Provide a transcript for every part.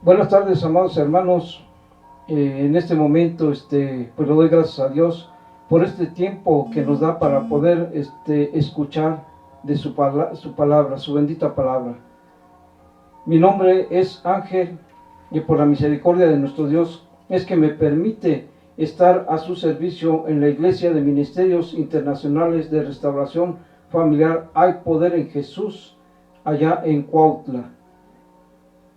Buenas tardes, amados hermanos. En este momento, pues le doy gracias a Dios por este tiempo que nos da para poder escuchar de su palabra, su bendita palabra. Mi nombre es Ángel y por la misericordia de nuestro Dios es que me permite estar a su servicio en la Iglesia de Ministerios Internacionales de Restauración Familiar Hay Poder en Jesús, allá en Cuautla.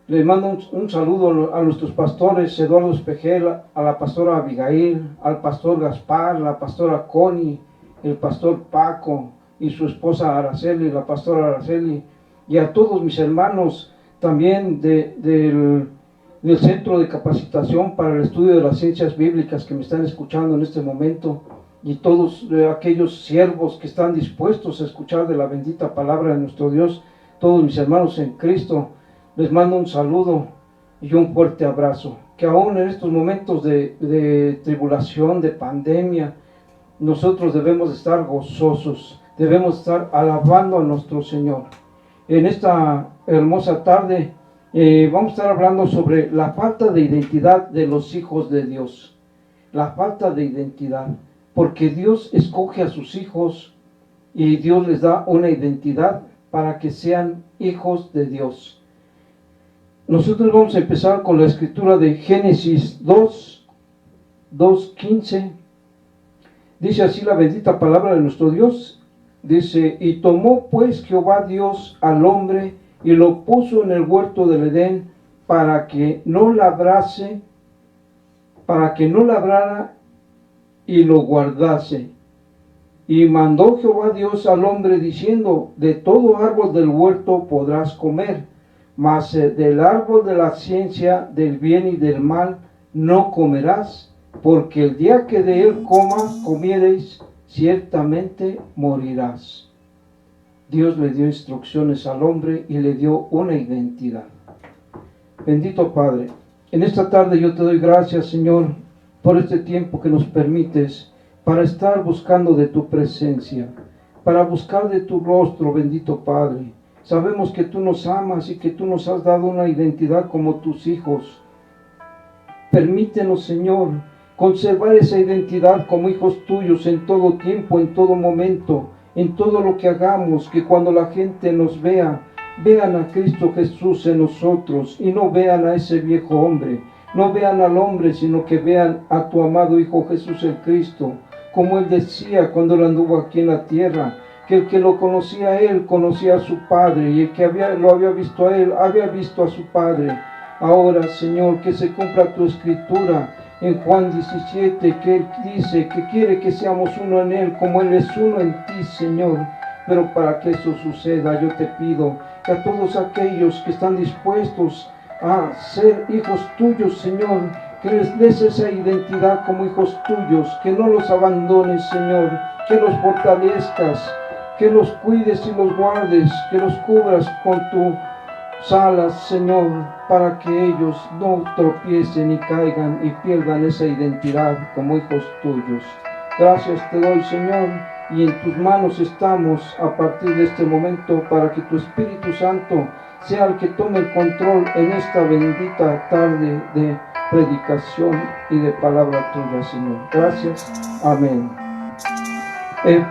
Les mando un saludo a nuestros pastores, Eduardo Espejel, a la pastora Abigail, al pastor Gaspar, la pastora Connie, el pastor Paco y su esposa Araceli, la pastora Araceli, y a todos mis hermanos también del Centro de Capacitación para el Estudio de las Ciencias Bíblicas que me están escuchando en este momento, y todos aquellos siervos que están dispuestos a escuchar de la bendita palabra de nuestro Dios, todos mis hermanos en Cristo. Les mando un saludo y un fuerte abrazo, que aún en estos momentos de tribulación, de pandemia, nosotros debemos estar gozosos, debemos estar alabando a nuestro Señor. En esta hermosa tarde vamos a estar hablando sobre la falta de identidad de los hijos de Dios. La falta de identidad, porque Dios escoge a sus hijos y Dios les da una identidad para que sean hijos de Dios. Nosotros vamos a empezar con la escritura de Génesis 2:15. Dice así la bendita palabra de nuestro Dios. Dice: y tomó pues Jehová Dios al hombre y lo puso en el huerto del Edén para que no labrara y lo guardase. Y mandó Jehová Dios al hombre diciendo: de todo árbol del huerto podrás comer, mas del árbol de la ciencia del bien y del mal no comerás, porque el día que de él comiereis, ciertamente morirás. Dios le dio instrucciones al hombre y le dio una identidad. Bendito Padre, en esta tarde yo te doy gracias, Señor, por este tiempo que nos permites para estar buscando de tu presencia, para buscar de tu rostro, bendito Padre. Sabemos que tú nos amas y que tú nos has dado una identidad como tus hijos. Permítenos, Señor, conservar esa identidad como hijos tuyos en todo tiempo, en todo momento, en todo lo que hagamos, que cuando la gente nos vea, vean a Cristo Jesús en nosotros y no vean a ese viejo hombre, no vean al hombre, sino que vean a tu amado Hijo Jesús el Cristo, como Él decía cuando Él anduvo aquí en la tierra, que el que lo conocía a Él, conocía a su Padre, y el que lo había visto a Él, había visto a su Padre. Ahora, Señor, que se cumpla tu escritura en Juan 17, que Él dice que quiere que seamos uno en Él, como Él es uno en ti, Señor. Pero para que eso suceda, yo te pido que a todos aquellos que están dispuestos a ser hijos tuyos, Señor, que les des esa identidad como hijos tuyos, que no los abandones, Señor, que los fortalezcas, que los cuides y los guardes, que los cubras con tus alas, Señor, para que ellos no tropiecen y caigan y pierdan esa identidad como hijos tuyos. Gracias te doy, Señor, y en tus manos estamos a partir de este momento para que tu Espíritu Santo sea el que tome el control en esta bendita tarde de predicación y de palabra tuya, Señor. Gracias. Amén.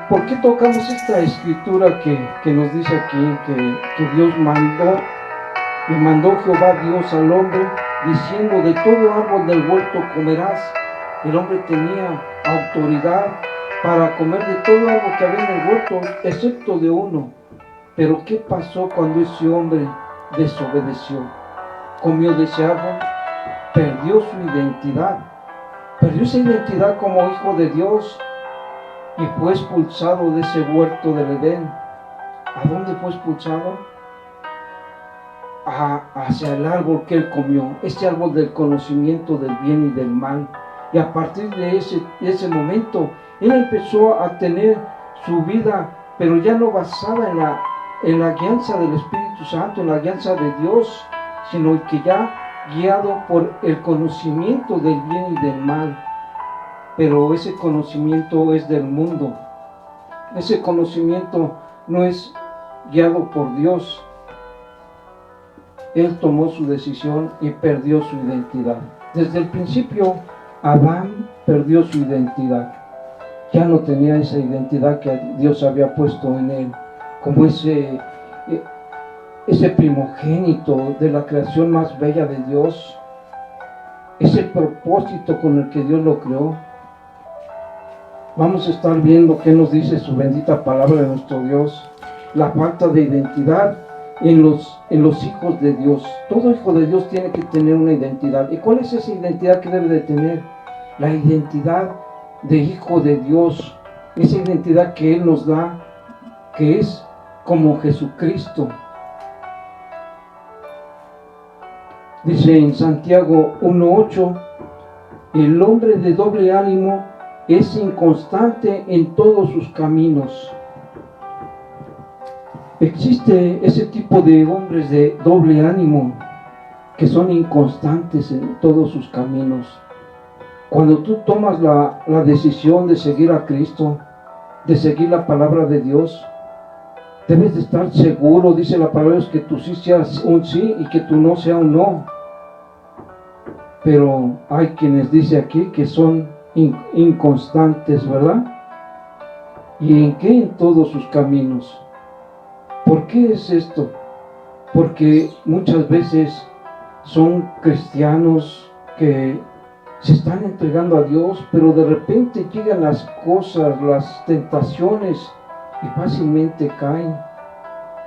¿Por qué tocamos esta escritura que nos dice aquí que Dios mandó Jehová Dios al hombre diciendo: de todo árbol del huerto comerás? El hombre tenía autoridad para comer de todo árbol que había en el huerto, excepto de uno. Pero ¿qué pasó cuando ese hombre desobedeció? Comió de ese árbol, perdió su identidad, perdió esa identidad como hijo de Dios, y fue expulsado de ese huerto del Edén. ¿A dónde fue expulsado? Hacia el árbol que él comió, este árbol del conocimiento del bien y del mal. Y a partir de ese momento, él empezó a tener su vida, pero ya no basada en la guianza del Espíritu Santo, en la guianza de Dios, sino que ya guiado por el conocimiento del bien y del mal. Pero ese conocimiento es del mundo. Ese conocimiento no es guiado por Dios. él tomó su decisión y perdió su identidad. Desde el principio, Adán perdió su identidad. Ya no tenía esa identidad que Dios había puesto en él, como ese primogénito de la creación más bella de Dios, ese propósito con el que Dios lo creó. Vamos a estar viendo qué nos dice su bendita palabra de nuestro Dios. La falta de identidad en los hijos de Dios. Todo hijo de Dios tiene que tener una identidad. ¿Y cuál es esa identidad que debe de tener? La identidad de hijo de Dios. Esa identidad que Él nos da, que es como Jesucristo. Dice en Santiago 1:8, el hombre de doble ánimo es inconstante en todos sus caminos. Existe ese tipo de hombres de doble ánimo que son inconstantes en todos sus caminos. Cuando tú tomas la decisión de seguir a Cristo, de seguir la palabra de Dios, debes de estar seguro, dice la palabra de Dios, que tu sí sea un sí y que tu no sea un no. Pero hay quienes dice aquí que son inconstantes, ¿verdad? ¿Y en qué? En todos sus caminos. ¿Por qué es esto? Porque muchas veces son cristianos que se están entregando a Dios, pero de repente llegan las cosas, las tentaciones, y fácilmente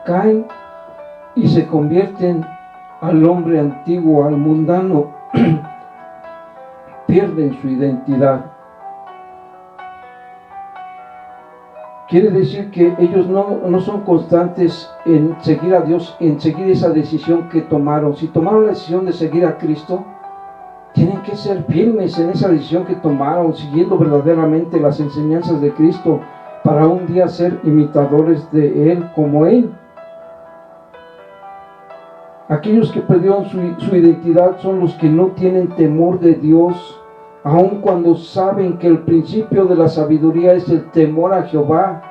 caen y se convierten al hombre antiguo, al mundano, pierden su identidad. Quiere decir que ellos no son constantes en seguir a Dios, en seguir esa decisión que tomaron. Si tomaron la decisión de seguir a Cristo, tienen que ser firmes en esa decisión que tomaron, siguiendo verdaderamente las enseñanzas de Cristo, para un día ser imitadores de Él como Él. Aquellos que perdieron su identidad son los que no tienen temor de Dios, aun cuando saben que el principio de la sabiduría es el temor a Jehová.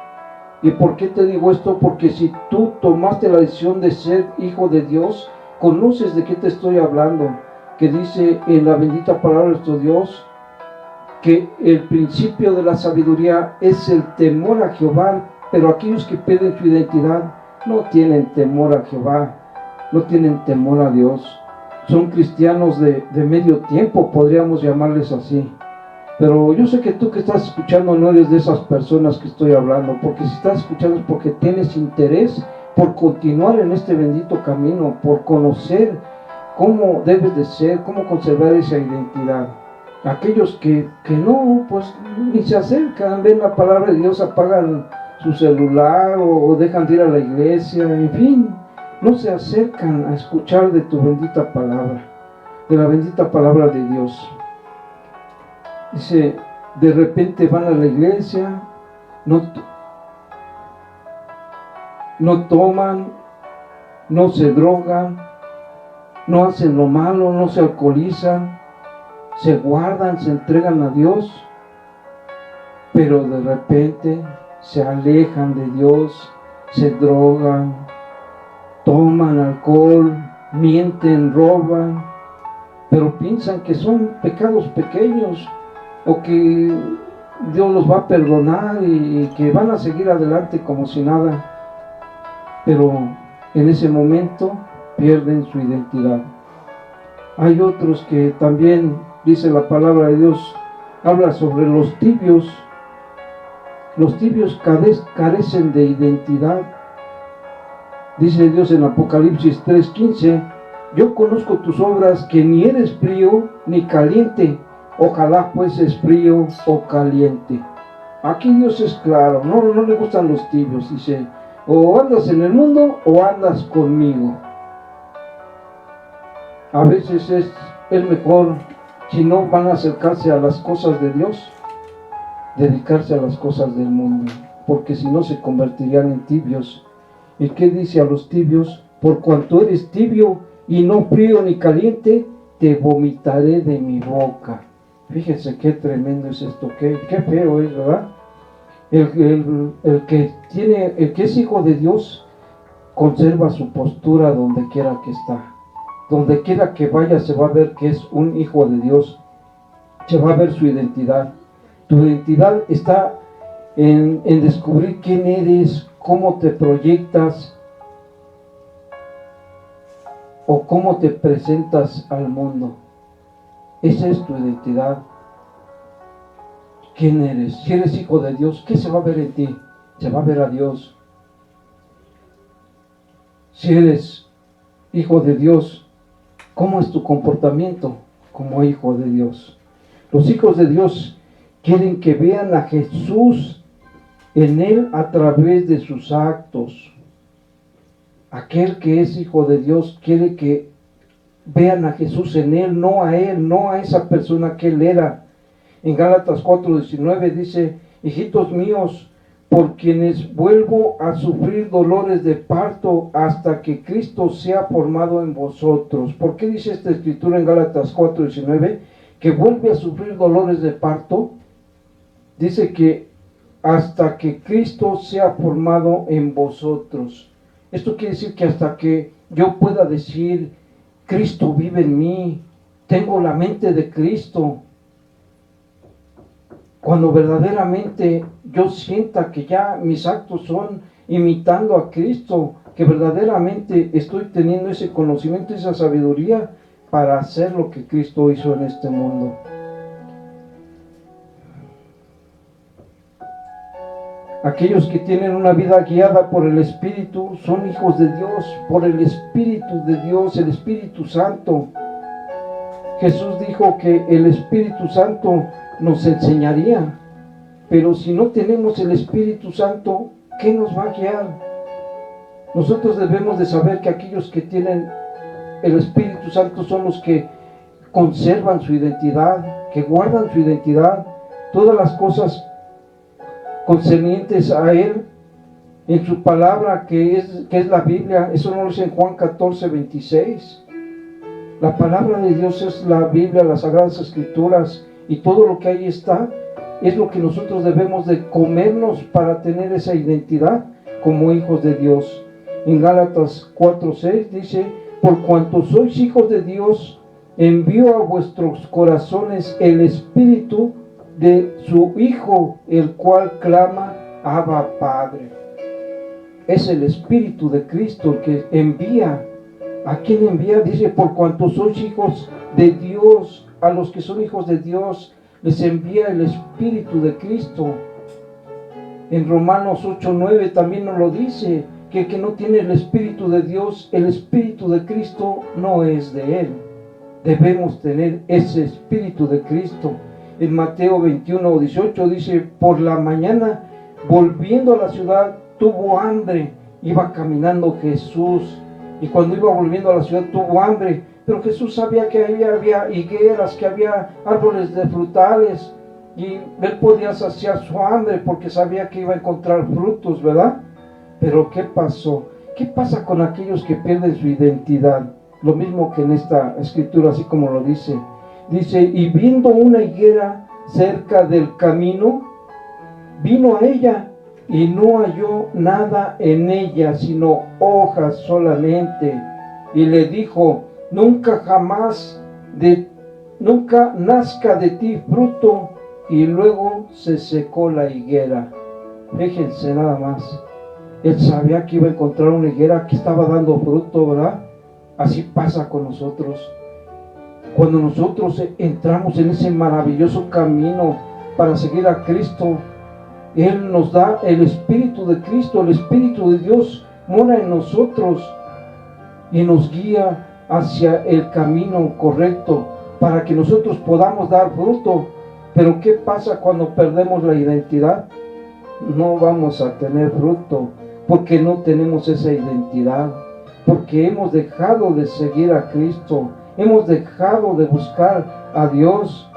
¿Y por qué te digo esto? Porque si tú tomaste la decisión de ser hijo de Dios, conoces de qué te estoy hablando, que dice en la bendita palabra de nuestro Dios, que el principio de la sabiduría es el temor a Jehová. Pero aquellos que pierden su identidad no tienen temor a Jehová, no tienen temor a Dios. Son cristianos de medio tiempo, podríamos llamarles así. Pero yo sé que tú que estás escuchando no eres de esas personas que estoy hablando, porque si estás escuchando es porque tienes interés por continuar en este bendito camino, por conocer cómo debes de ser, cómo conservar esa identidad. Aquellos que no, pues ni se acercan, ven la palabra de Dios, apagan su celular o dejan de ir a la iglesia, en fin, no se acercan a escuchar de tu bendita palabra, de la bendita palabra de Dios. Dice, de repente van a la iglesia, no toman, no se drogan, no hacen lo malo, no se alcoholizan, se guardan, se entregan a Dios, pero de repente se alejan de Dios, se drogan, toman alcohol, mienten, roban, pero piensan que son pecados pequeños o que Dios los va a perdonar y que van a seguir adelante como si nada, pero en ese momento pierden su identidad. Hay otros que también, dice la palabra de Dios, habla sobre los tibios. Los tibios carecen de identidad. Dice Dios en Apocalipsis 3:15, yo conozco tus obras, que ni eres frío ni caliente. Ojalá fueses frío o caliente. Aquí Dios es claro, no le gustan los tibios. Dice, o andas en el mundo o andas conmigo. A veces es mejor, si no van a acercarse a las cosas de Dios, dedicarse a las cosas del mundo, porque si no se convertirían en tibios. ¿Y qué dice a los tibios? Por cuanto eres tibio y no frío ni caliente, te vomitaré de mi boca. Fíjense qué tremendo es esto, qué feo es, ¿verdad? El que es hijo de Dios conserva su postura donde quiera que está. Donde quiera que vaya se va a ver que es un hijo de Dios. Se va a ver su identidad. Tu identidad está en descubrir quién eres, cómo te proyectas o cómo te presentas al mundo. Esa es tu identidad. ¿Quién eres? Si eres hijo de Dios, ¿qué se va a ver en ti? Se va a ver a Dios. Si eres hijo de Dios, ¿cómo es tu comportamiento como hijo de Dios? Los hijos de Dios quieren que vean a Jesús en él a través de sus actos. Aquel que es hijo de Dios quiere que vean a Jesús en él, no a esa persona que él era. En Gálatas 4:19 dice: hijitos míos, por quienes vuelvo a sufrir dolores de parto hasta que Cristo sea formado en vosotros. ¿Por qué dice esta escritura en Gálatas 4:19 que vuelve a sufrir dolores de parto? Dice que hasta que Cristo sea formado en vosotros. Esto quiere decir que hasta que yo pueda decir: Cristo vive en mí, tengo la mente de Cristo. Cuando verdaderamente yo sienta que ya mis actos son imitando a Cristo, que verdaderamente estoy teniendo ese conocimiento, esa sabiduría para hacer lo que Cristo hizo en este mundo. Aquellos que tienen una vida guiada por el Espíritu son hijos de Dios, por el Espíritu de Dios, el Espíritu Santo. Jesús dijo que el Espíritu Santo nos enseñaría, pero si no tenemos el Espíritu Santo, ¿qué nos va a guiar? Nosotros debemos de saber que aquellos que tienen el Espíritu Santo son los que conservan su identidad, que guardan su identidad, todas las cosas concernientes a Él, en su palabra que es la Biblia. Eso no lo dice en Juan 14:26. La palabra de Dios es la Biblia, las Sagradas Escrituras, y todo lo que ahí está es lo que nosotros debemos de comernos para tener esa identidad como hijos de Dios. En Gálatas 4:6 dice: por cuanto sois hijos de Dios, envío a vuestros corazones el Espíritu de su Hijo, el cual clama: Abba, Padre. Es el Espíritu de Cristo el que envía. ¿A quién envía? Dice: por cuanto sois hijos de Dios. A los que son hijos de Dios les envía el Espíritu de Cristo. En Romanos 8:9 también nos lo dice, que el que no tiene el Espíritu de Dios, el Espíritu de Cristo no es de él. Debemos tener ese Espíritu de Cristo. En Mateo 21:18 dice: por la mañana, volviendo a la ciudad, tuvo hambre. Iba caminando Jesús, y cuando iba volviendo a la ciudad tuvo hambre. Pero Jesús sabía que había higueras, que había árboles de frutales, y él podía saciar su hambre porque sabía que iba a encontrar frutos, ¿verdad? Pero ¿qué pasó? ¿Qué pasa con aquellos que pierden su identidad? Lo mismo que en esta escritura, así como lo dice. Dice: y viendo una higuera cerca del camino, vino a ella y no halló nada en ella, sino hojas solamente. Y le dijo: nunca nazca de ti fruto. Y luego se secó la higuera. Fíjense nada más. Él sabía que iba a encontrar una higuera que estaba dando fruto, ¿verdad? Así pasa con nosotros. Cuando nosotros entramos en ese maravilloso camino para seguir a Cristo, Él nos da el Espíritu de Cristo, el Espíritu de Dios mora en nosotros y nos guía hacia el camino correcto para que nosotros podamos dar fruto. Pero ¿qué pasa cuando perdemos la identidad? No vamos a tener fruto porque no tenemos esa identidad, porque hemos dejado de seguir a Cristo, hemos dejado de buscar a Dios.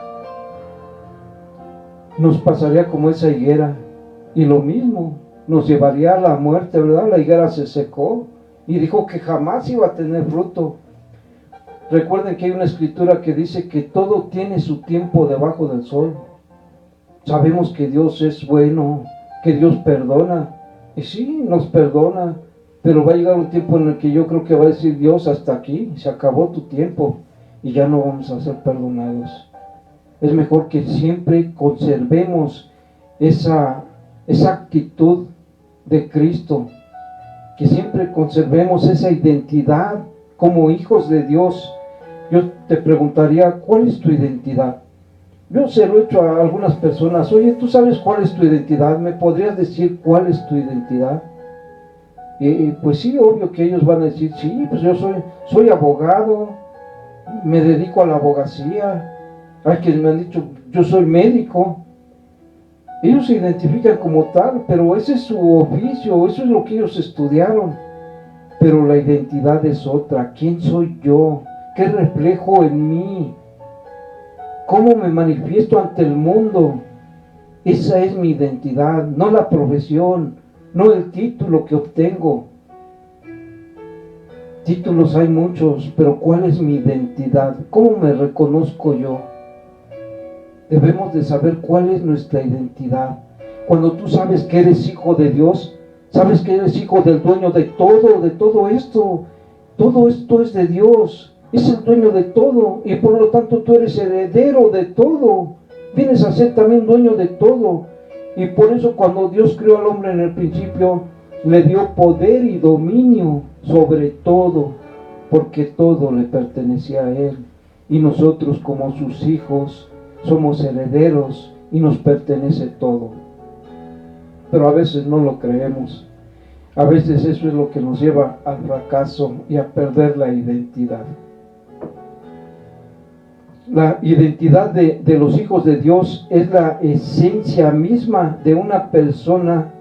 Nos pasaría como esa higuera, y lo mismo, nos llevaría a la muerte, ¿verdad? La higuera se secó y dijo que jamás iba a tener fruto. Recuerden que hay una escritura que dice que todo tiene su tiempo debajo del sol. Sabemos que Dios es bueno, que Dios perdona, y sí, nos perdona, pero va a llegar un tiempo en el que yo creo que va a decir Dios, hasta aquí, se acabó tu tiempo y ya no vamos a ser perdonados. Es mejor que siempre conservemos esa actitud de Cristo, que siempre conservemos esa identidad como hijos de Dios. Yo te preguntaría, ¿cuál es tu identidad? Yo se lo he hecho a algunas personas. Oye, ¿tú sabes cuál es tu identidad? ¿Me podrías decir cuál es tu identidad? Pues sí, obvio que ellos van a decir, sí, pues yo soy abogado, me dedico a la abogacía. Hay quienes me han dicho, yo soy médico. Ellos se identifican como tal, pero ese es su oficio, eso es lo que ellos estudiaron. Pero la identidad es otra. ¿Quién soy yo? ¿Qué reflejo en mí? ¿Cómo me manifiesto ante el mundo? Esa es mi identidad, no la profesión, no el título que obtengo. Títulos hay muchos, pero ¿cuál es mi identidad? ¿Cómo me reconozco yo? Debemos de saber cuál es nuestra identidad. Cuando tú sabes que eres hijo de Dios, sabes que eres hijo del dueño de todo esto. Todo esto es de Dios, es el dueño de todo, y por lo tanto tú eres heredero de todo. Vienes a ser también dueño de todo. Y por eso cuando Dios creó al hombre en el principio, le dio poder y dominio sobre todo, porque todo le pertenecía a Él. Y nosotros como sus hijos somos herederos y nos pertenece todo. Pero a veces no lo creemos. A veces eso es lo que nos lleva al fracaso y a perder la identidad. La identidad de los hijos de Dios es la esencia misma de una persona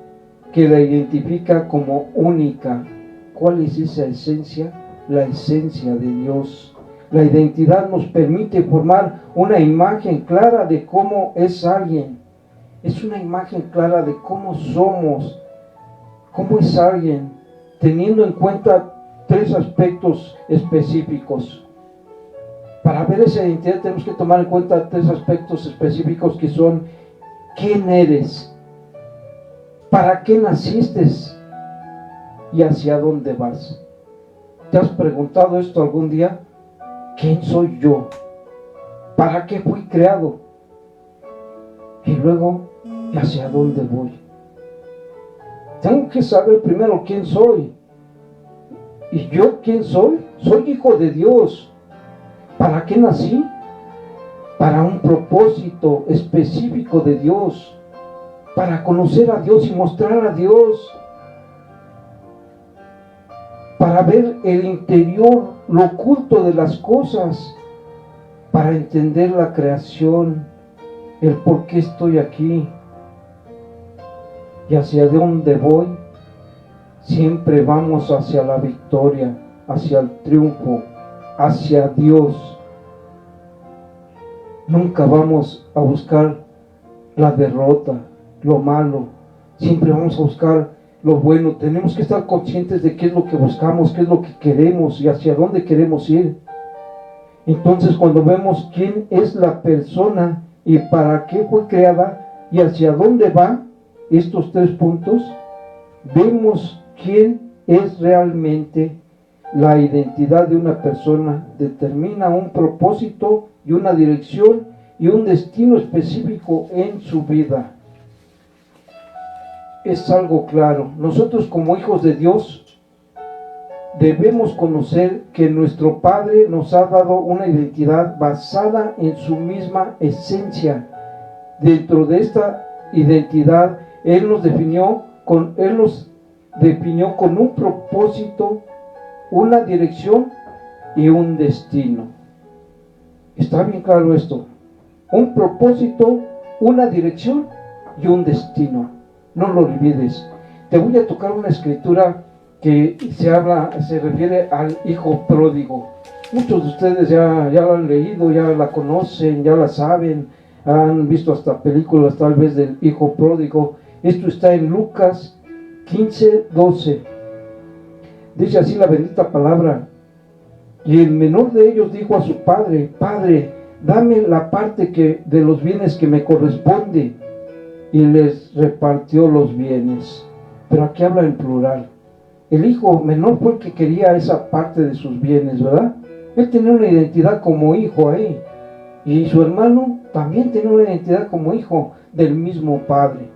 que la identifica como única. ¿Cuál es esa esencia? La esencia de Dios. La identidad nos permite formar una imagen clara de cómo es alguien. Es una imagen clara de cómo somos, cómo es alguien, teniendo en cuenta 3 aspectos específicos. Para ver esa identidad tenemos que tomar en cuenta 3 aspectos específicos que son: ¿quién eres? ¿Para qué naciste? ¿Y hacia dónde vas? ¿Te has preguntado esto algún día? ¿Quién soy yo? ¿Para qué fui creado? Y luego, ¿hacia dónde voy? Tengo que saber primero quién soy. ¿Y yo quién soy? Soy hijo de Dios. ¿Para qué nací? Para un propósito específico de Dios. Para conocer a Dios y mostrar a Dios. Para ver el interior, lo oculto de las cosas. Para entender la creación, el por qué estoy aquí. Y hacia dónde voy. Siempre vamos hacia la victoria, hacia el triunfo, hacia Dios. Nunca vamos a buscar la derrota, lo malo. Siempre vamos a buscar lo bueno. Tenemos que estar conscientes de qué es lo que buscamos, qué es lo que queremos y hacia dónde queremos ir. Entonces, cuando vemos quién es la persona y para qué fue creada y hacia dónde va, estos 3 puntos, vemos quién es realmente. La identidad de una persona determina un propósito y una dirección y un destino específico en su vida. Es algo claro. Nosotros como hijos de Dios debemos conocer que nuestro Padre nos ha dado una identidad basada en su misma esencia. Dentro de esta identidad, Él nos definió con un propósito, una dirección y un destino. ¿Está bien claro esto? Un propósito, una dirección y un destino. No lo olvides. Te voy a tocar una escritura que se refiere al hijo pródigo. Muchos de ustedes ya la han leído, ya la conocen, ya la saben, han visto hasta películas tal vez del hijo pródigo. Esto está en Lucas 15:12. Dice así la bendita palabra: y el menor de ellos dijo a su padre: Padre, dame la parte de los bienes que me corresponde. Y les repartió los bienes. Pero aquí habla en plural. el hijo menor fue el que quería esa parte de sus bienes, ¿verdad? Él tenía una identidad como hijo ahí. Y su hermano también tenía una identidad como hijo del mismo padre.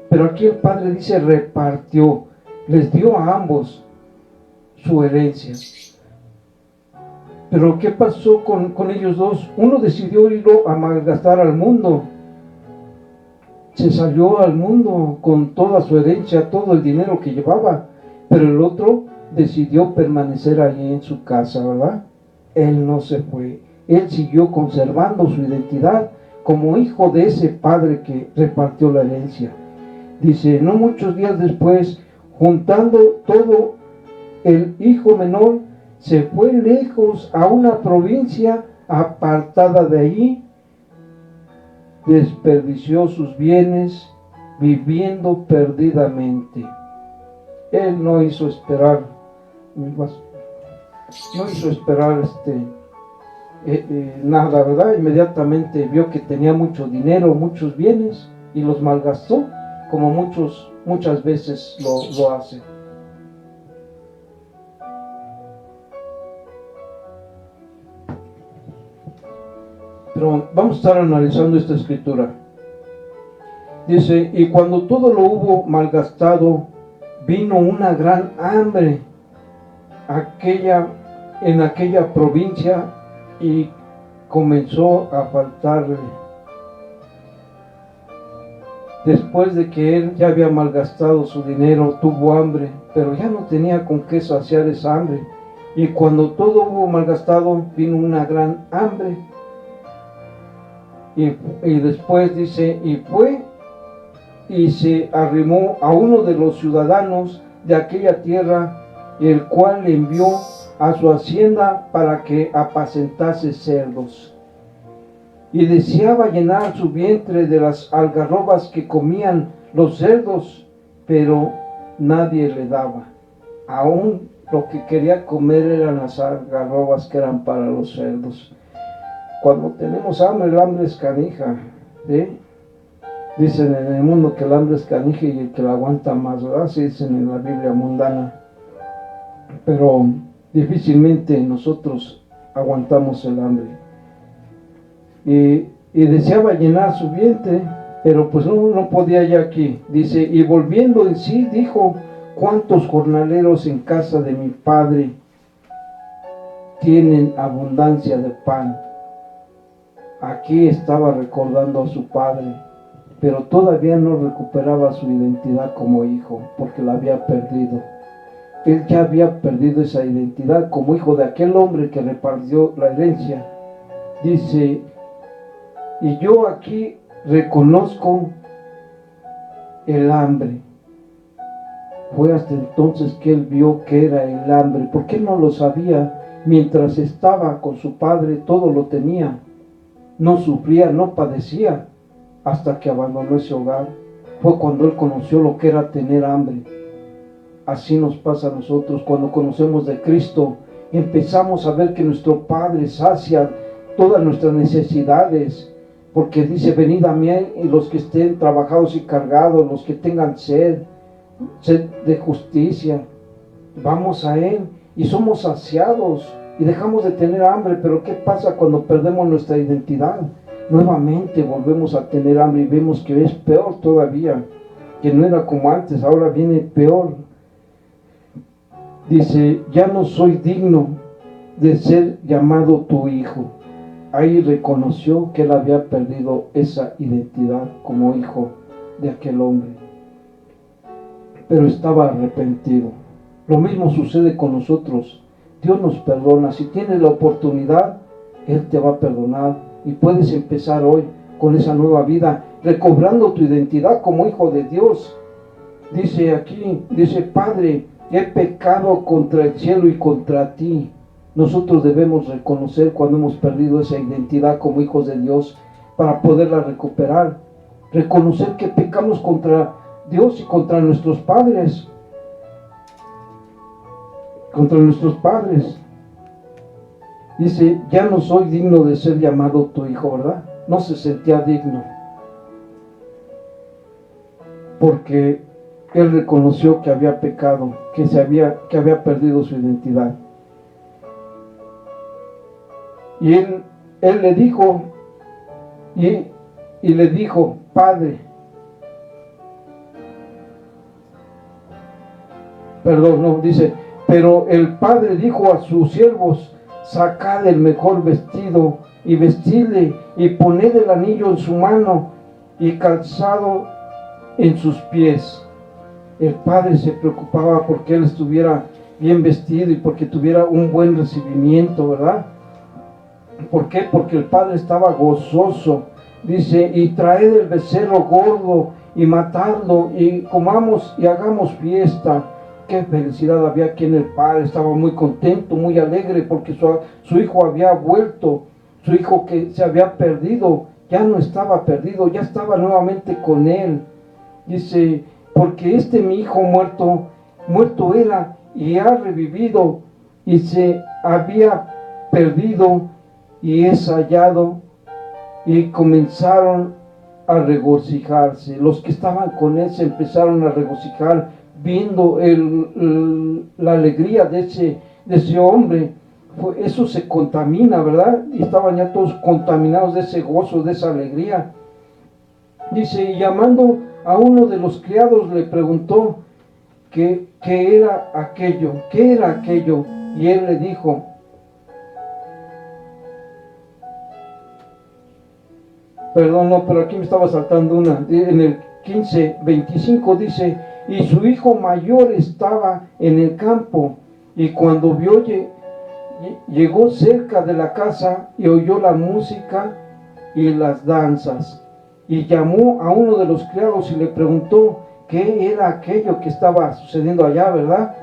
Pero aquí el padre dice repartió, les dio a ambos su herencia. Pero ¿qué pasó con ellos dos? Uno decidió irlo a malgastar al mundo. Se salió al mundo con toda su herencia, todo el dinero que llevaba. Pero el otro decidió permanecer allí en su casa, ¿verdad? Él no se fue. Él siguió conservando su identidad como hijo de ese padre que repartió la herencia. Dice, no muchos días después, juntando todo, el hijo menor se fue lejos a una provincia apartada de allí, desperdició sus bienes viviendo perdidamente. Él no hizo esperar, nada, ¿verdad? Inmediatamente vio que tenía mucho dinero, muchos bienes y los malgastó, como muchas veces lo hace. Pero vamos a estar analizando esta escritura. Dice, y cuando todo lo hubo malgastado, vino una gran hambre en aquella provincia y comenzó a faltarle. Después de que él ya había malgastado su dinero, tuvo hambre, pero ya no tenía con qué saciar esa hambre. Y cuando todo hubo malgastado, vino una gran hambre. Y después dice, y fue y se arrimó a uno de los ciudadanos de aquella tierra, el cual le envió a su hacienda para que apacentase cerdos. Y deseaba llenar su vientre de las algarrobas que comían los cerdos, pero nadie le daba. Aún lo que quería comer eran las algarrobas que eran para los cerdos. Cuando tenemos hambre, el hambre es canija, ¿sí? Dicen en el mundo que el hambre es canija y el que la aguanta más, ¿verdad? Sí, dicen en la Biblia mundana. Pero difícilmente nosotros aguantamos el hambre. Y deseaba llenar su vientre, pero pues no podía ya aquí. Dice, y volviendo en sí, dijo, ¿cuántos jornaleros en casa de mi padre tienen abundancia de pan? Aquí estaba recordando a su padre, pero todavía no recuperaba su identidad como hijo, porque la había perdido. Él ya había perdido esa identidad como hijo de aquel hombre que repartió la herencia. Dice, y yo aquí reconozco el hambre. Fue hasta entonces que él vio que era el hambre, porque él no lo sabía. Mientras estaba con su padre, todo lo tenía. No sufría, no padecía, hasta que abandonó ese hogar. Fue cuando él conoció lo que era tener hambre. Así nos pasa a nosotros cuando conocemos de Cristo. Empezamos a ver que nuestro Padre sacia todas nuestras necesidades, porque dice, venid a mí y los que estén trabajados y cargados, los que tengan sed de justicia, vamos a Él y somos saciados y dejamos de tener hambre. Pero ¿qué pasa cuando perdemos nuestra identidad? Nuevamente volvemos a tener hambre y vemos que es peor todavía, que no era como antes, ahora viene peor. Dice, ya no soy digno de ser llamado tu hijo. Ahí reconoció que él había perdido esa identidad como hijo de aquel hombre, pero estaba arrepentido. Lo mismo sucede con nosotros. Dios nos perdona. Si tienes la oportunidad, Él te va a perdonar y puedes empezar hoy con esa nueva vida, recobrando tu identidad como hijo de Dios. Dice aquí, dice, Padre, he pecado contra el cielo y contra ti. Nosotros debemos reconocer cuando hemos perdido esa identidad como hijos de Dios para poderla recuperar. Reconocer que pecamos contra Dios y contra nuestros padres. Contra nuestros padres. Dice, ya no soy digno de ser llamado tu hijo, ¿verdad? No se sentía digno. Porque él reconoció que había pecado, que había perdido su identidad. Y él le dijo, y le dijo, Padre, perdón, no, dice, pero el padre dijo a sus siervos, sacad el mejor vestido y vestidle y poned el anillo en su mano y calzado en sus pies. El padre se preocupaba porque él estuviera bien vestido y porque tuviera un buen recibimiento, ¿verdad? ¿Por qué? Porque el padre estaba gozoso. Dice, y traed el becerro gordo y matadlo y comamos y hagamos fiesta. Qué felicidad había aquí en el padre. Estaba muy contento, muy alegre porque su hijo había vuelto. Su hijo que se había perdido, ya no estaba perdido, ya estaba nuevamente con él. Dice, porque mi hijo muerto era y ha revivido, y se había perdido y es hallado. Y comenzaron a regocijarse. Los que estaban con él se empezaron a regocijar viendo la alegría de ese hombre. Eso se contamina, ¿verdad? Y estaban ya todos contaminados de ese gozo, de esa alegría. Dice, y llamando a uno de los criados le preguntó qué era aquello, y él le dijo, perdón, no, pero aquí me estaba saltando una, en el 15:25 dice, y su hijo mayor estaba en el campo, y cuando llegó cerca de la casa y oyó la música y las danzas, y llamó a uno de los criados y le preguntó qué era aquello que estaba sucediendo allá, ¿verdad?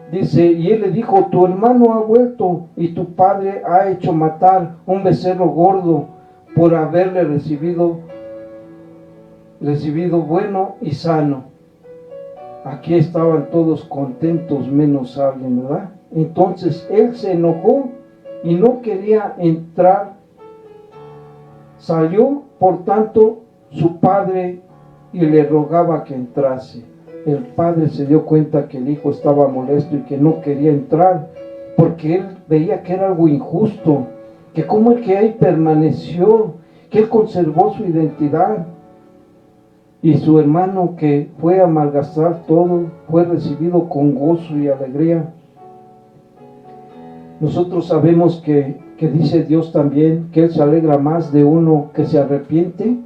Dice, y él le dijo, tu hermano ha vuelto y tu padre ha hecho matar un becerro gordo por haberle recibido bueno y sano. Aquí estaban todos contentos menos alguien, ¿verdad? Entonces él se enojó y no quería entrar. Salió, por tanto, su padre y le rogaba que entrase. El padre se dio cuenta que el hijo estaba molesto y que no quería entrar, porque él veía que era algo injusto, que como el que ahí permaneció, que él conservó su identidad, y su hermano que fue a malgastar todo, fue recibido con gozo y alegría. Nosotros sabemos que dice Dios también que Él se alegra más de uno que se arrepiente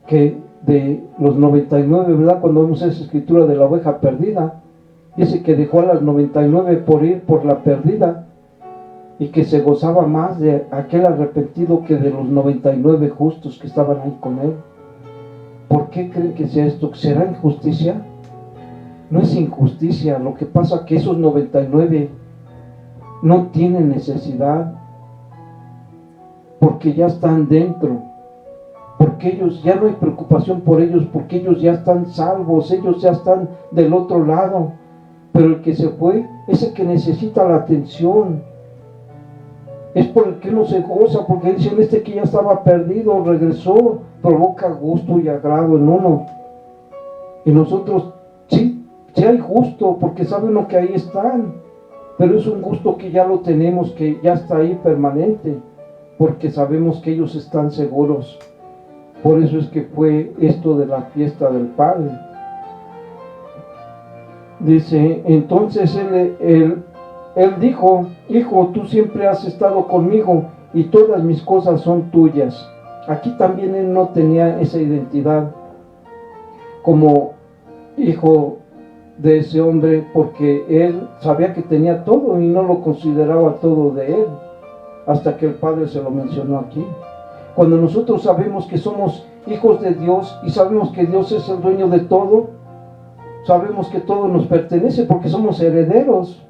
que de los 99, ¿verdad? Cuando vemos esa escritura de la oveja perdida, dice que dejó a las 99 por ir por la perdida, y que se gozaba más de aquel arrepentido que de los 99 justos que estaban ahí con él. ¿Por qué creen que sea esto? ¿Será injusticia? No es injusticia, lo que pasa es que esos 99 no tienen necesidad, porque ya están dentro, porque ellos, ya no hay preocupación por ellos, porque ellos ya están salvos, ellos ya están del otro lado. Pero el que se fue es el que necesita la atención, es por el que uno se goza, porque dicen, que ya estaba perdido, regresó, provoca gusto y agrado en uno. Y nosotros, sí hay gusto, porque sabe uno que ahí están, pero es un gusto que ya lo tenemos, que ya está ahí permanente, porque sabemos que ellos están seguros. Por eso es que fue esto de la fiesta del Padre. Dice, entonces él dijo, hijo, tú siempre has estado conmigo y todas mis cosas son tuyas. Aquí también él no tenía esa identidad como hijo de ese hombre, porque él sabía que tenía todo y no lo consideraba todo de él, hasta que el Padre se lo mencionó aquí. Cuando nosotros sabemos que somos hijos de Dios y sabemos que Dios es el dueño de todo, sabemos que todo nos pertenece porque somos herederos.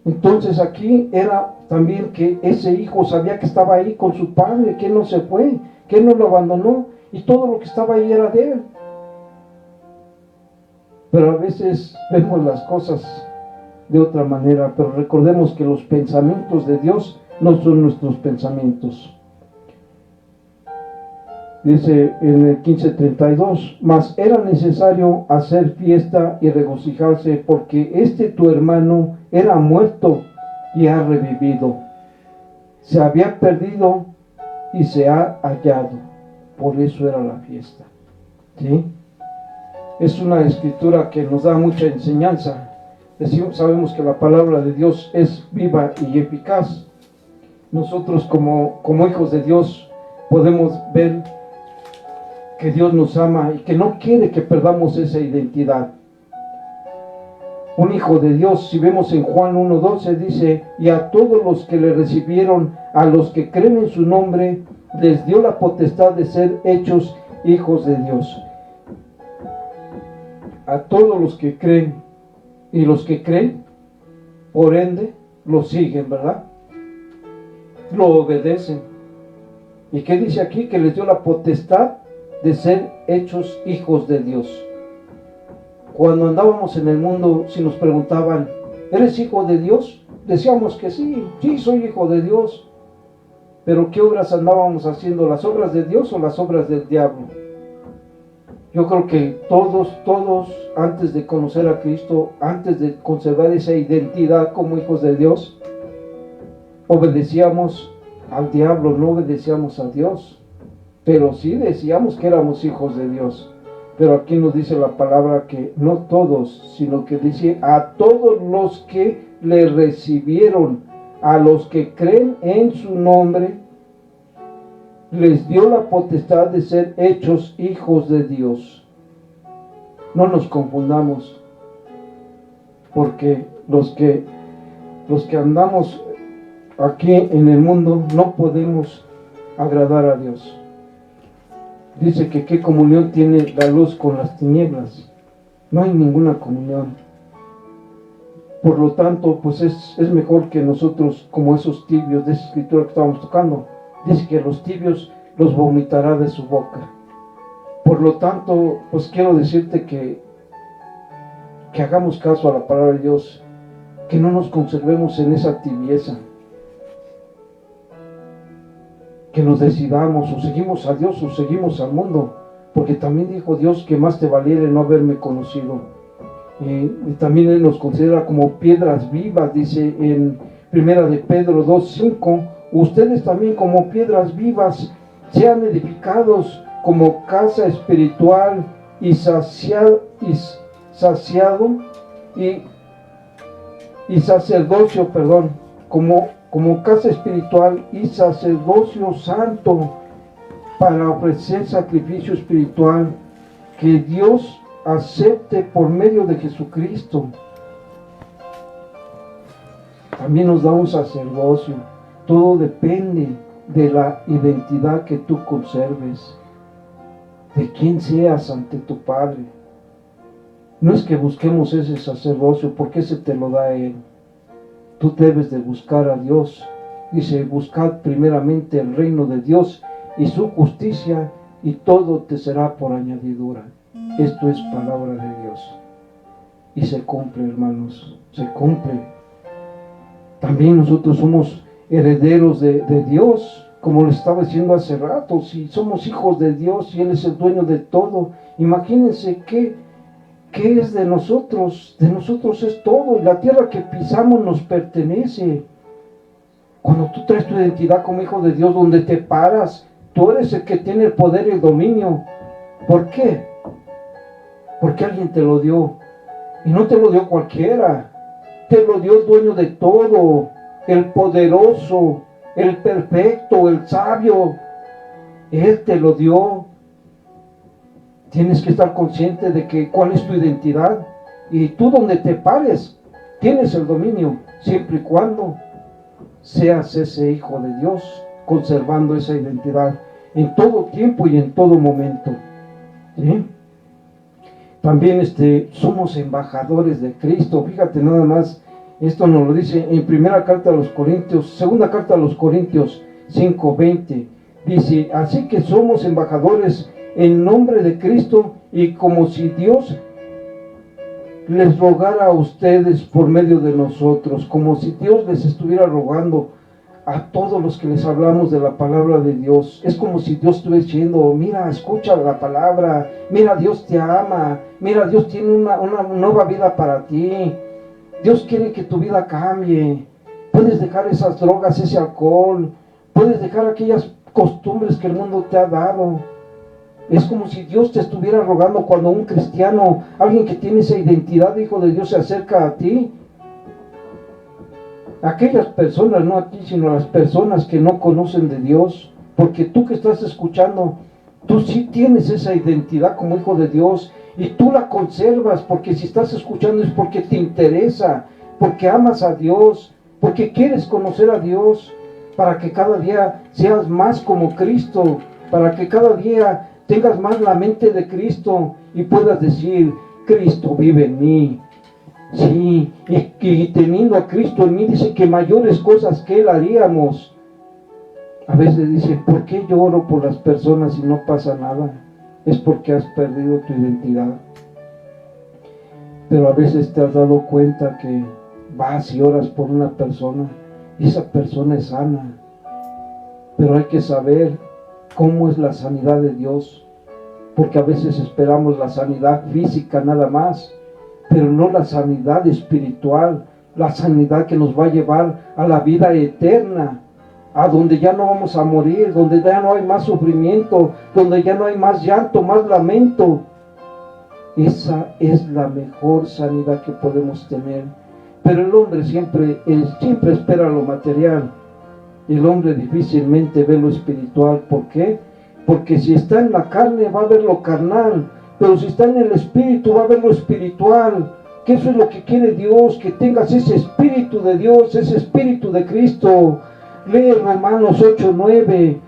Entonces aquí era también que ese hijo sabía que estaba ahí con su padre, que él no se fue, que él no lo abandonó, y todo lo que estaba ahí era de él. Pero a veces vemos las cosas de otra manera, pero recordemos que los pensamientos de Dios no son nuestros pensamientos. Dice en el 15:32, mas era necesario hacer fiesta y regocijarse, porque tu hermano era muerto y ha revivido. Se había perdido y se ha hallado. Por eso era la fiesta. ¿Sí? Es una escritura que nos da mucha enseñanza. Sabemos que la palabra de Dios es viva y eficaz. Nosotros como hijos de Dios podemos ver que Dios nos ama y que no quiere que perdamos esa identidad. Un hijo de Dios, si vemos en Juan 1:12, dice: y a todos los que le recibieron, a los que creen en su nombre, les dio la potestad de ser hechos hijos de Dios. A todos los que creen, y los que creen, por ende, lo siguen, ¿verdad? Lo obedecen. ¿Y qué dice aquí? Que les dio la potestad de ser hechos hijos de Dios. Cuando andábamos en el mundo, si nos preguntaban: ¿eres hijo de Dios? Decíamos que sí, soy hijo de Dios. Pero ¿qué obras andábamos haciendo? ¿Las obras de Dios o las obras del diablo? Yo creo que todos, antes de conocer a Cristo, antes de conservar esa identidad como hijos de Dios, obedecíamos al diablo, no obedecíamos a Dios. Pero sí decíamos que éramos hijos de Dios. Pero aquí nos dice la palabra que no todos, sino que dice: a todos los que le recibieron, a los que creen en su nombre, les dio la potestad de ser hechos hijos de Dios. No nos confundamos, porque los que andamos aquí en el mundo no podemos agradar a Dios. Dice que qué comunión tiene la luz con las tinieblas. No hay ninguna comunión. Por lo tanto, pues es mejor que nosotros, como esos tibios de esa escritura que estábamos tocando, dice que los tibios los vomitará de su boca. Por lo tanto, pues quiero decirte que hagamos caso a la palabra de Dios, que no nos conservemos en esa tibieza, que nos decidamos: o seguimos a Dios o seguimos al mundo, porque también dijo Dios que más te valiera no haberme conocido. Y también Él nos considera como piedras vivas, dice en 1 de Pedro 2:5, ustedes también como piedras vivas sean edificados como casa espiritual y saciado y sacerdocio, como casa espiritual y sacerdocio santo, para ofrecer sacrificio espiritual que Dios acepte por medio de Jesucristo. También nos da un sacerdocio. Todo depende de la identidad que tú conserves, de quién seas ante tu Padre. No es que busquemos ese sacerdocio, porque ese te lo da Él. Tú debes de buscar a Dios. Dice: buscad primeramente el reino de Dios y su justicia, y todo te será por añadidura. Esto es palabra de Dios. Y se cumple, hermanos, se cumple. También nosotros somos herederos de Dios, como les estaba diciendo hace rato. Si somos hijos de Dios y Él es el dueño de todo, imagínense qué es de nosotros. De nosotros es todo. La tierra que pisamos nos pertenece. Cuando tú traes tu identidad como hijo de Dios, donde te paras, tú eres el que tiene el poder y el dominio. ¿Por qué? Porque alguien te lo dio. Y no te lo dio cualquiera. Te lo dio el dueño de todo, el poderoso, el perfecto, el sabio. Él te lo dio. Tienes que estar consciente de que cuál es tu identidad. Y tú, donde te pares, tienes el dominio, siempre y cuando seas ese hijo de Dios, conservando esa identidad en todo tiempo y en todo momento. ¿Sí? También somos embajadores de Cristo. Fíjate nada más, esto nos lo dice en segunda carta a los Corintios 5:20. Dice: así que somos embajadores en nombre de Cristo, y como si Dios les rogara a ustedes por medio de nosotros, como si Dios les estuviera rogando a todos los que les hablamos de la palabra de Dios. Es como si Dios estuviera diciendo, mira, escucha la palabra, mira, Dios te ama, mira, Dios tiene una nueva vida para ti, Dios quiere que tu vida cambie, puedes dejar esas drogas, ese alcohol, puedes dejar aquellas costumbres que el mundo te ha dado. Es como si Dios te estuviera rogando cuando un cristiano, alguien que tiene esa identidad de hijo de Dios, se acerca a ti. Aquellas personas, no a ti, sino a las personas que no conocen de Dios, porque tú que estás escuchando, tú sí tienes esa identidad como hijo de Dios y tú la conservas, porque si estás escuchando es porque te interesa, porque amas a Dios, porque quieres conocer a Dios, para que cada día seas más como Cristo, para que cada día tengas más la mente de Cristo y puedas decir, Cristo vive en mí. Sí, y teniendo a Cristo en mí, dice que mayores cosas que Él haríamos. A veces dice, ¿por qué lloro por las personas y no pasa nada? Es porque has perdido tu identidad. Pero a veces te has dado cuenta que vas y oras por una persona y esa persona es sana. Pero hay que saber cómo es la sanidad de Dios, porque a veces esperamos la sanidad física nada más, pero no la sanidad espiritual, la sanidad que nos va a llevar a la vida eterna, a donde ya no vamos a morir, donde ya no hay más sufrimiento, donde ya no hay más llanto, más lamento. Esa es la mejor sanidad que podemos tener. Pero el hombre siempre espera lo material. El hombre difícilmente ve lo espiritual. ¿Por qué? Porque si está en la carne va a ver lo carnal, pero si está en el espíritu va a ver lo espiritual. Que eso es lo que quiere Dios, que tengas ese espíritu de Dios, ese espíritu de Cristo. Lee Romanos 8:9,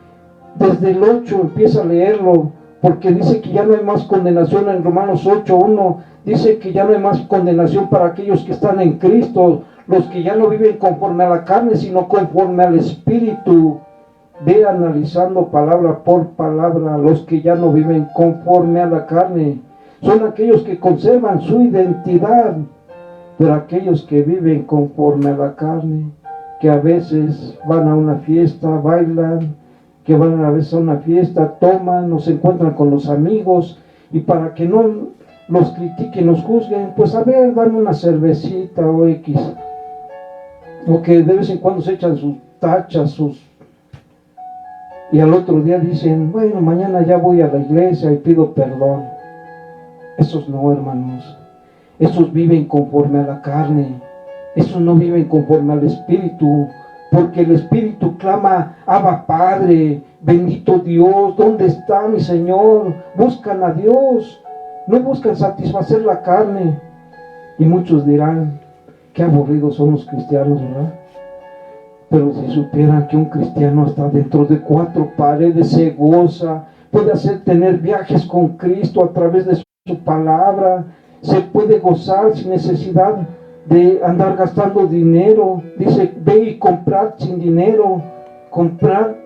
desde el 8 empieza a leerlo, porque dice que ya no hay más condenación. En Romanos 8:1 dice que ya no hay más condenación para aquellos que están en Cristo, los que ya no viven conforme a la carne, sino conforme al espíritu. Ve analizando palabra por palabra. Los que ya no viven conforme a la carne son aquellos que conservan su identidad, pero aquellos que viven conforme a la carne, que a veces van a una fiesta, bailan, que van a veces a una fiesta, toman, nos encuentran con los amigos, y para que no los critiquen, nos juzguen, pues a ver, dan una cervecita o X, o que de vez en cuando se echan sus tachas, y al otro día dicen, bueno, mañana ya voy a la iglesia y pido perdón. Esos no, hermanos. Esos viven conforme a la carne. Esos no viven conforme al espíritu. Porque el espíritu clama, Abba Padre, bendito Dios, ¿dónde está mi Señor? Buscan a Dios. No buscan satisfacer la carne. Y muchos dirán, qué aburridos son los cristianos, ¿verdad? Pero si supieran que un cristiano está dentro de 4 paredes, se goza, puede tener viajes con Cristo a través de su palabra, se puede gozar sin necesidad de andar gastando dinero. Dice, ve y comprar sin dinero, comprar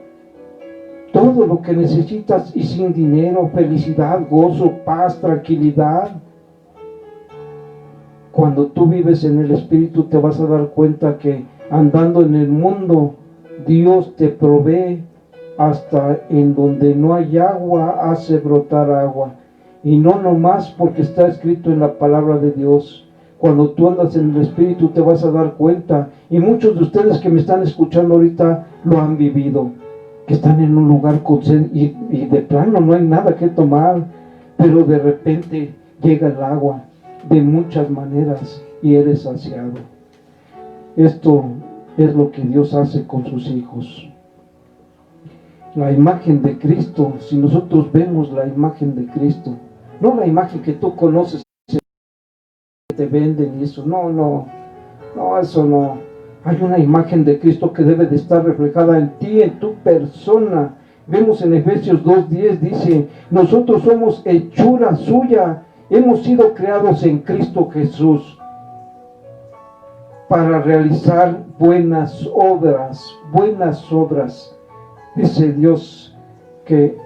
todo lo que necesitas y sin dinero, felicidad, gozo, paz, tranquilidad. Cuando tú vives en el Espíritu te vas a dar cuenta que andando en el mundo, Dios te provee hasta en donde no hay agua, hace brotar agua. Y no nomás porque está escrito en la palabra de Dios. Cuando tú andas en el Espíritu te vas a dar cuenta. Y muchos de ustedes que me están escuchando ahorita lo han vivido. Que están en un lugar con sed y de plano no hay nada que tomar. Pero de repente llega el agua de muchas maneras y eres saciado. Esto es lo que Dios hace con sus hijos. La imagen de Cristo, si nosotros vemos la imagen de Cristo, no la imagen que tú conoces, que te venden y eso, no, eso no. Hay una imagen de Cristo que debe de estar reflejada en ti, en tu persona. Vemos en Efesios 2:10, dice, nosotros somos hechura suya, hemos sido creados en Cristo Jesús para realizar buenas obras. Dice Dios que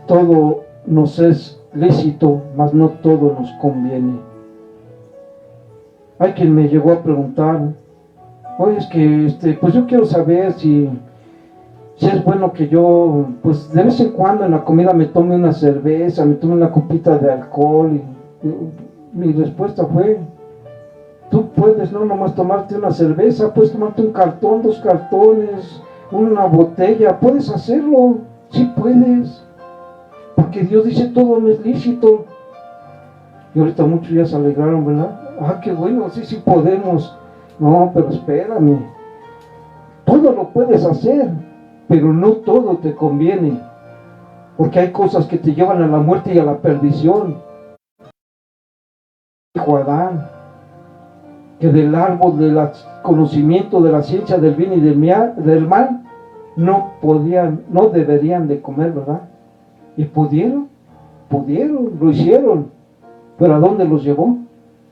todo nos es lícito, mas no todo nos conviene. Hay quien me llegó a preguntar, Oye, es que, pues yo quiero saber si es bueno que yo, pues de vez en cuando en la comida me tome una cerveza, me tome una copita de alcohol. Y mi respuesta fue, tú puedes no nomás tomarte una cerveza, puedes tomarte un cartón, 2 cartones, una botella, puedes hacerlo, sí puedes, porque Dios dice todo me es lícito. Y ahorita muchos ya se alegraron, ¿verdad? Ah, qué bueno, sí, sí podemos. No, pero espérame, todo lo puedes hacer, pero no todo te conviene, porque hay cosas que te llevan a la muerte y a la perdición. Dijo Adán, que del árbol del conocimiento de la ciencia del bien y del mal, no deberían de comer, ¿verdad? Y pudieron, lo hicieron, pero ¿a dónde los llevó?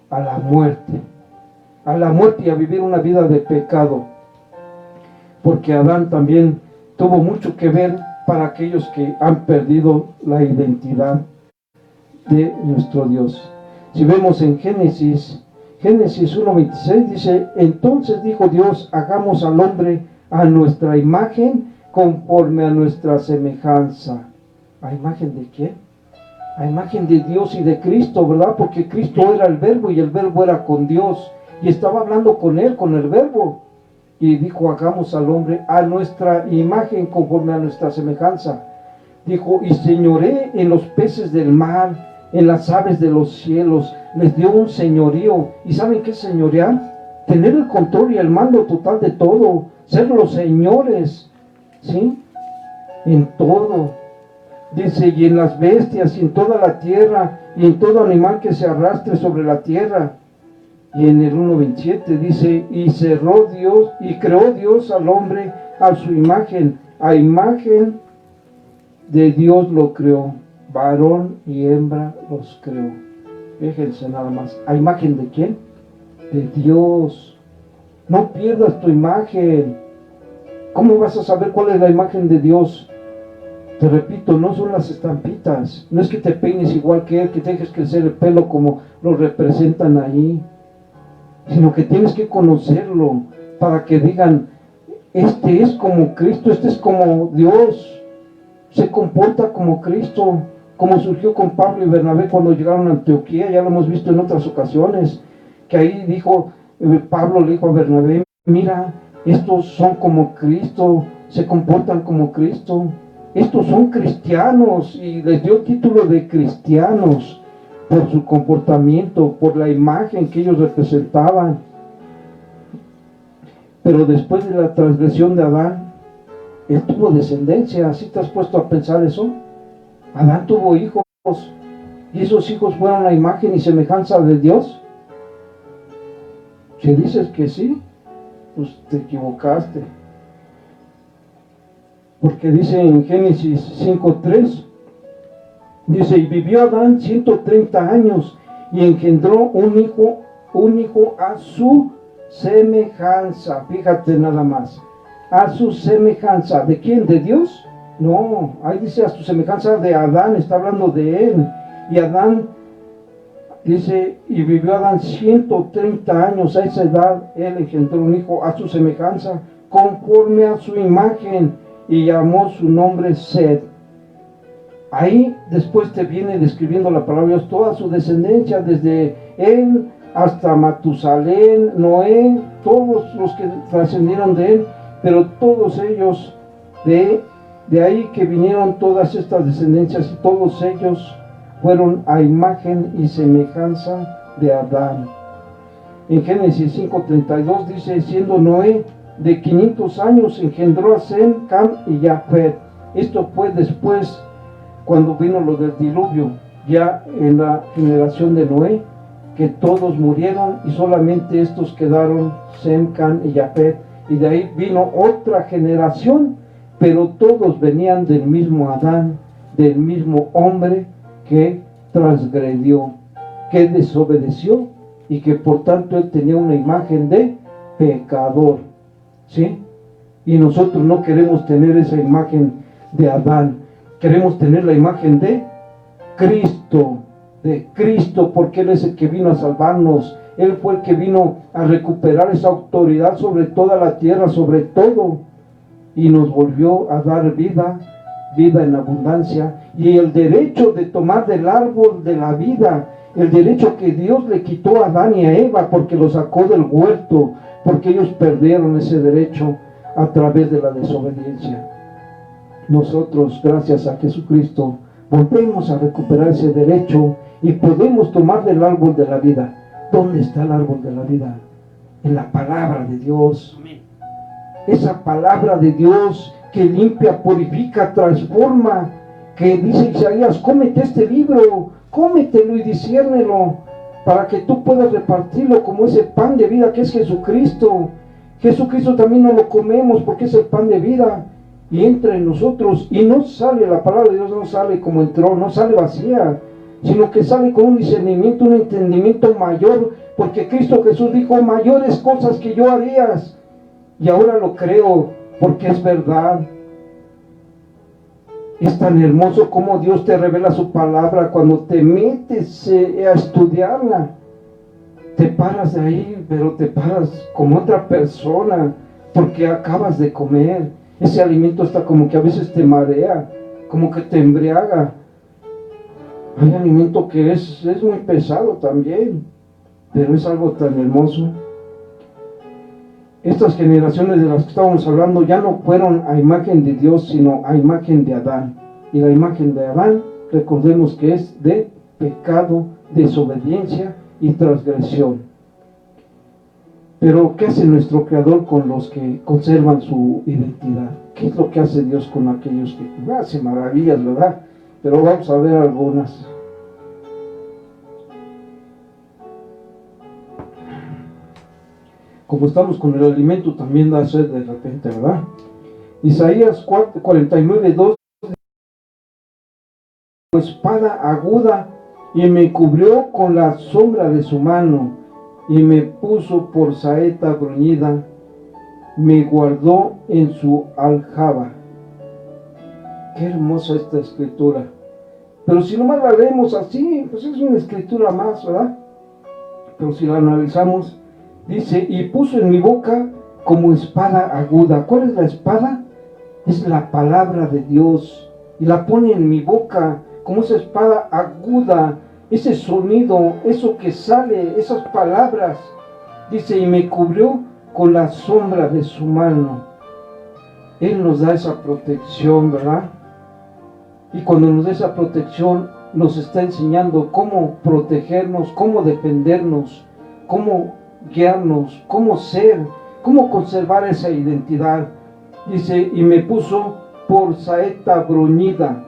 A la muerte y a vivir una vida de pecado, porque Adán también tuvo mucho que ver para aquellos que han perdido la identidad de nuestro Dios. Si vemos en Génesis 1:26 dice, entonces dijo Dios, hagamos al hombre a nuestra imagen, conforme a nuestra semejanza. ¿A imagen de quién? A imagen de Dios y de Cristo, ¿verdad? Porque Cristo era el verbo y el verbo era con Dios y estaba hablando con él, con el verbo. Y dijo, hagamos al hombre a nuestra imagen, conforme a nuestra semejanza. Dijo, y señoré en los peces del mar, en las aves de los cielos. Les dio un señorío. ¿Y saben qué es señorear? Tener el control y el mando total de todo, ser los señores, ¿sí? En todo. Dice, y en las bestias, y en toda la tierra, y en todo animal que se arrastre sobre la tierra. Y en el 1:27 dice, y cerró Dios, y creó Dios al hombre a su imagen, a imagen de Dios lo creó, varón y hembra los creó. Fíjense nada más, ¿a imagen de quién? De Dios. No pierdas tu imagen. ¿Cómo vas a saber cuál es la imagen de Dios? Te repito, no son las estampitas, no es que te peines igual que él, que te dejes crecer el pelo como lo representan ahí, sino que tienes que conocerlo para que digan, este es como Cristo, este es como Dios, se comporta como Cristo, como surgió con Pablo y Bernabé cuando llegaron a Antioquía. Ya lo hemos visto en otras ocasiones, que ahí dijo, Pablo le dijo a Bernabé, mira, estos son como Cristo, se comportan como Cristo, estos son cristianos, y les dio el título de cristianos por su comportamiento, por la imagen que ellos representaban. Pero después de la transgresión de Adán, él tuvo descendencia. ¿Sí te has puesto a pensar eso? Adán tuvo hijos, y esos hijos fueron la imagen y semejanza de Dios. Si dices que sí, pues te equivocaste, porque dice en Génesis 5:3, dice, y vivió Adán 130 años y engendró un hijo a su semejanza. Fíjate nada más, a su semejanza. ¿De quién? ¿De Dios? No, ahí dice a su semejanza de Adán, está hablando de él. Y Adán, dice, y vivió Adán 130 años, a esa edad él engendró un hijo a su semejanza, conforme a su imagen, y llamó su nombre Sed. Ahí después te viene describiendo la palabra de Dios toda su descendencia, desde él hasta Matusalén, Noé, todos los que trascendieron de él, pero todos ellos, de ahí que vinieron todas estas descendencias, y todos ellos fueron a imagen y semejanza de Adán. En Génesis 5:32 dice, siendo Noé de 500 años, engendró a Sem, Cam y Jafet. Esto fue después, cuando vino lo del diluvio, ya en la generación de Noé, que todos murieron y solamente estos quedaron, Sem, Cam y Jafet. Y de ahí vino otra generación, pero todos venían del mismo Adán, del mismo hombre que transgredió, que desobedeció, y que por tanto él tenía una imagen de pecador, ¿sí? Y nosotros no queremos tener esa imagen de Adán, queremos tener la imagen de Cristo, porque Él es el que vino a salvarnos, Él fue el que vino a recuperar esa autoridad sobre toda la tierra, sobre todo, y nos volvió a dar vida, vida en abundancia, y el derecho de tomar del árbol de la vida, el derecho que Dios le quitó a Adán y a Eva porque lo sacó del huerto, porque ellos perdieron ese derecho a través de la desobediencia. Nosotros, gracias a Jesucristo, volvemos a recuperar ese derecho y podemos tomar del árbol de la vida. ¿Dónde está el árbol de la vida? En la palabra de Dios. Esa palabra de Dios que limpia, purifica, transforma, que dice Isaías, cómete este libro, cómetelo y disciérnelo, para que tú puedas repartirlo como ese pan de vida que es Jesucristo. Jesucristo también no lo comemos porque es el pan de vida y entra en nosotros y no sale, la palabra de Dios no sale como entró, no sale vacía, sino que sale con un discernimiento, un entendimiento mayor, porque Cristo Jesús dijo, mayores cosas que yo harías, y ahora lo creo porque es verdad. Es tan hermoso como Dios te revela su palabra cuando te metes a estudiarla. Te paras de ahí, pero te paras como otra persona, porque acabas de comer. Ese alimento está como que a veces te marea, como que te embriaga. Hay alimento que es muy pesado también, pero es algo tan hermoso. Estas generaciones de las que estábamos hablando ya no fueron a imagen de Dios, sino a imagen de Adán. Y la imagen de Adán, recordemos que es de pecado, desobediencia y transgresión. Pero ¿qué hace nuestro Creador con los que conservan su identidad? ¿Qué es lo que hace Dios con aquellos que hace maravillas, verdad? Pero vamos a ver algunas. Como estamos con el alimento, también da sed de repente, ¿verdad? Isaías 49:2, espada aguda, y me cubrió con la sombra de su mano, y me puso por saeta bruñida, me guardó en su aljaba. Qué hermosa esta escritura. Pero si nomás la leemos así, pues es una escritura más, ¿verdad? Pero si la analizamos, dice, y puso en mi boca como espada aguda. ¿Cuál es la espada? Es la palabra de Dios. Y la pone en mi boca como esa espada aguda, ese sonido, eso que sale, esas palabras. Dice, y me cubrió con la sombra de su mano. Él nos da esa protección, ¿verdad? Y cuando nos da esa protección, nos está enseñando cómo protegernos, cómo defendernos, cómo guiarnos, cómo ser, cómo conservar esa identidad. Dice, y me puso por saeta bruñida.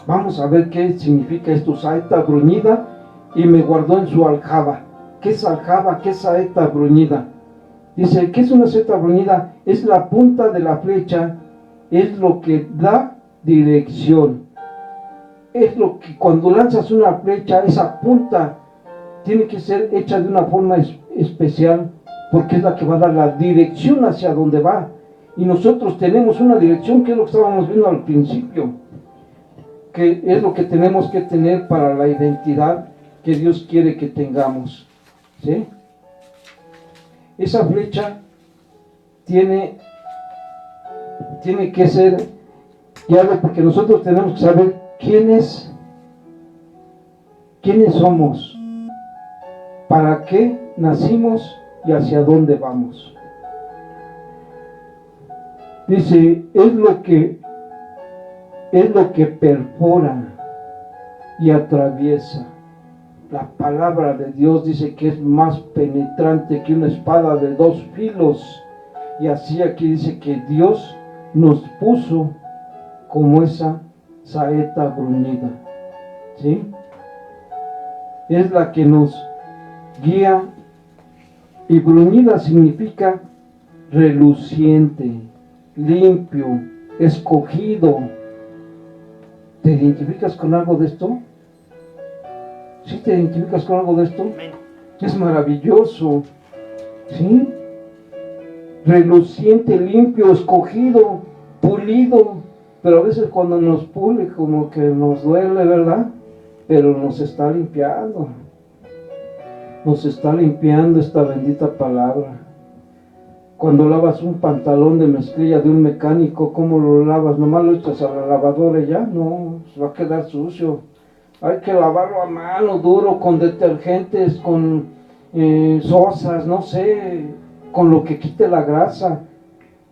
Vamos a ver qué significa esto, saeta bruñida, y me guardó en su aljaba. ¿Qué es aljaba? ¿Qué es saeta bruñida? Dice, ¿qué es una saeta bruñida? Es la punta de la flecha, es lo que da dirección. Es lo que cuando lanzas una flecha, esa punta tiene que ser hecha de una forma especial, porque es la que va a dar la dirección hacia donde va. Y nosotros tenemos una dirección, que es lo que estábamos viendo al principio, que es lo que tenemos que tener para la identidad que Dios quiere que tengamos, ¿sí? Esa flecha tiene que ser guiada, porque nosotros tenemos que saber quiénes somos, para qué nacimos y hacia dónde vamos. Dice, es lo que perfora y atraviesa. La palabra de Dios dice que es más penetrante que una espada de dos filos. Y así aquí dice que Dios nos puso como esa saeta bruñida, ¿sí? Es la que nos guía, y bruñida significa reluciente, limpio, escogido. ¿Te identificas con algo de esto? ¿Sí te identificas con algo de esto? Es maravilloso, ¿sí? Reluciente, limpio, escogido, pulido. Pero a veces cuando nos pule como que nos duele, ¿verdad? Pero nos está limpiando. nos está limpiando esta bendita palabra. Cuando lavas un pantalón de mezclilla de un mecánico, ¿cómo lo lavas? ¿Nomás lo echas a la lavadora y ya? No, se va a quedar sucio. Hay que lavarlo a mano, duro, con detergentes, con sosas, no sé, con lo que quite la grasa.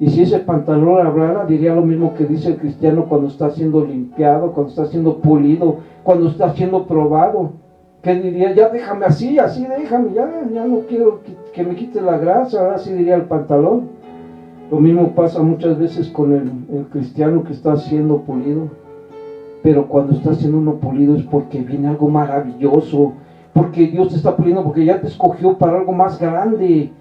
Y si ese pantalón hablara, diría lo mismo que dice el cristiano cuando está siendo limpiado, cuando está siendo pulido, cuando está siendo probado. ¿Qué diría? Ya déjame así déjame, ya no quiero que me quite la grasa, así diría el pantalón. Lo mismo pasa muchas veces con el cristiano que está siendo pulido. Pero cuando está siendo uno pulido es porque viene algo maravilloso, porque Dios te está puliendo, porque ya te escogió para algo más grande,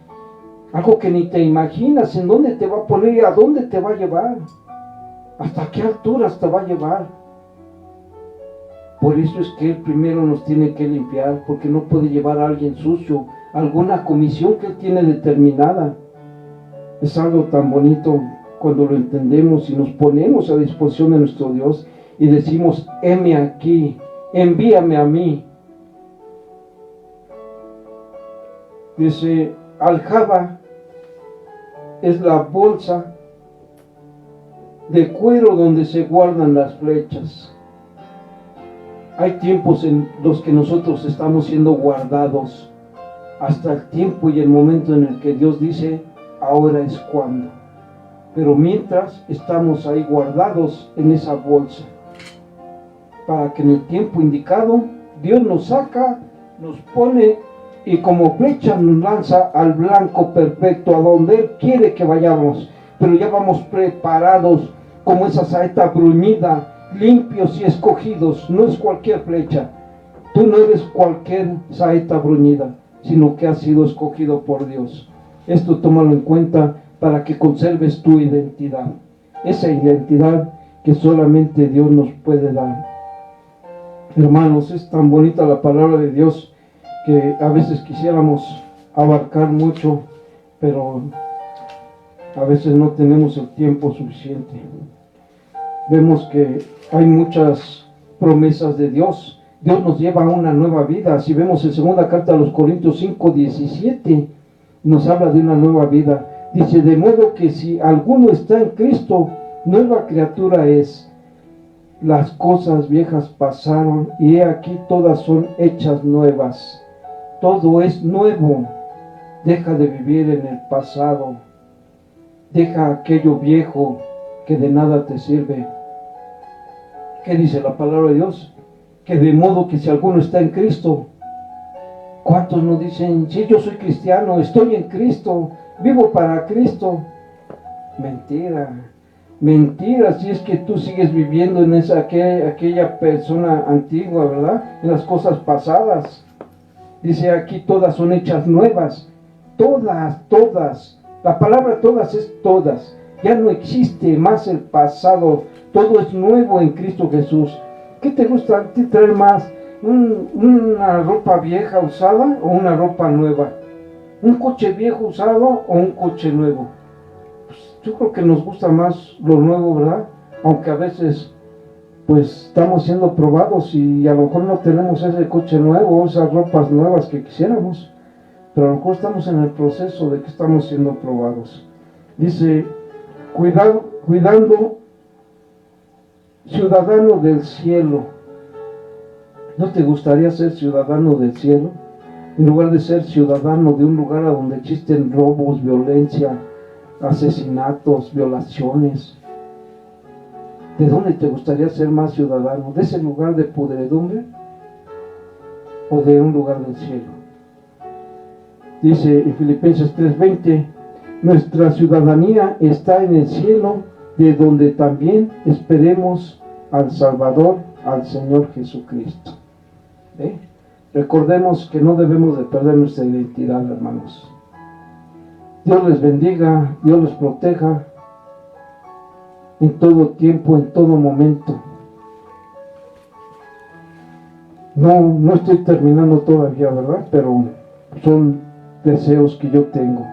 algo que ni te imaginas en dónde te va a poner y a dónde te va a llevar, hasta qué alturas te va a llevar. Por eso es que Él primero nos tiene que limpiar, porque no puede llevar a alguien sucio, alguna comisión que Él tiene determinada. Es algo tan bonito cuando lo entendemos y nos ponemos a disposición de nuestro Dios y decimos: heme aquí, envíame a mí. Dice, aljaba es la bolsa de cuero donde se guardan las flechas. Hay tiempos en los que nosotros estamos siendo guardados hasta el tiempo y el momento en el que Dios dice: ahora es cuando. Pero mientras estamos ahí guardados en esa bolsa, para que en el tiempo indicado Dios nos saca, nos pone y como flecha nos lanza al blanco perfecto, a donde Él quiere que vayamos. Pero ya vamos preparados como esa saeta bruñida, limpios y escogidos. No es cualquier flecha. Tú no eres cualquier saeta bruñida, sino que has sido escogido por Dios. Esto tómalo en cuenta para que conserves tu identidad, esa identidad que solamente Dios nos puede dar. Hermanos, es tan bonita la palabra de Dios que a veces quisiéramos abarcar mucho, pero a veces no tenemos el tiempo suficiente. Vemos que hay muchas promesas de Dios. Dios nos lleva a una nueva vida. Si vemos en segunda carta a los Corintios 5:17, nos habla de una nueva vida. Dice: de modo que si alguno está en Cristo, nueva criatura es. Las cosas viejas pasaron y he aquí todas son hechas nuevas. Todo es nuevo. Deja de vivir en el pasado. Deja aquello viejo que de nada te sirve. ¿Qué dice la palabra de Dios? Que de modo que si alguno está en Cristo. ¿Cuántos nos dicen: sí, yo soy cristiano, estoy en Cristo, vivo para Cristo? Mentira, mentira, si es que tú sigues viviendo en aquella persona antigua, ¿verdad? En las cosas pasadas. Dice aquí: todas son hechas nuevas. Todas. La palabra todas es todas. Ya no existe más el pasado. Todo es nuevo en Cristo Jesús. ¿Qué te gusta a ti traer más? ¿Una ropa vieja usada o una ropa nueva? ¿Un coche viejo usado o un coche nuevo? Pues yo creo que nos gusta más lo nuevo, ¿verdad? Aunque a veces pues estamos siendo probados y a lo mejor no tenemos ese coche nuevo, esas ropas nuevas que quisiéramos, pero a lo mejor estamos en el proceso de que estamos siendo probados. Dice: cuidando ciudadano del cielo. ¿No te gustaría ser ciudadano del cielo? En lugar de ser ciudadano de un lugar a donde existen robos, violencia, asesinatos, violaciones. ¿De dónde te gustaría ser más ciudadano? ¿De ese lugar de podredumbre o de un lugar del cielo? Dice en Filipenses 3:20: nuestra ciudadanía está en el cielo, de donde también esperemos al Salvador, al Señor Jesucristo. Recordemos que no debemos de perder nuestra identidad, hermanos. Dios les bendiga, Dios les proteja en todo tiempo, en todo momento. No estoy terminando todavía, ¿verdad? Pero son deseos que yo tengo.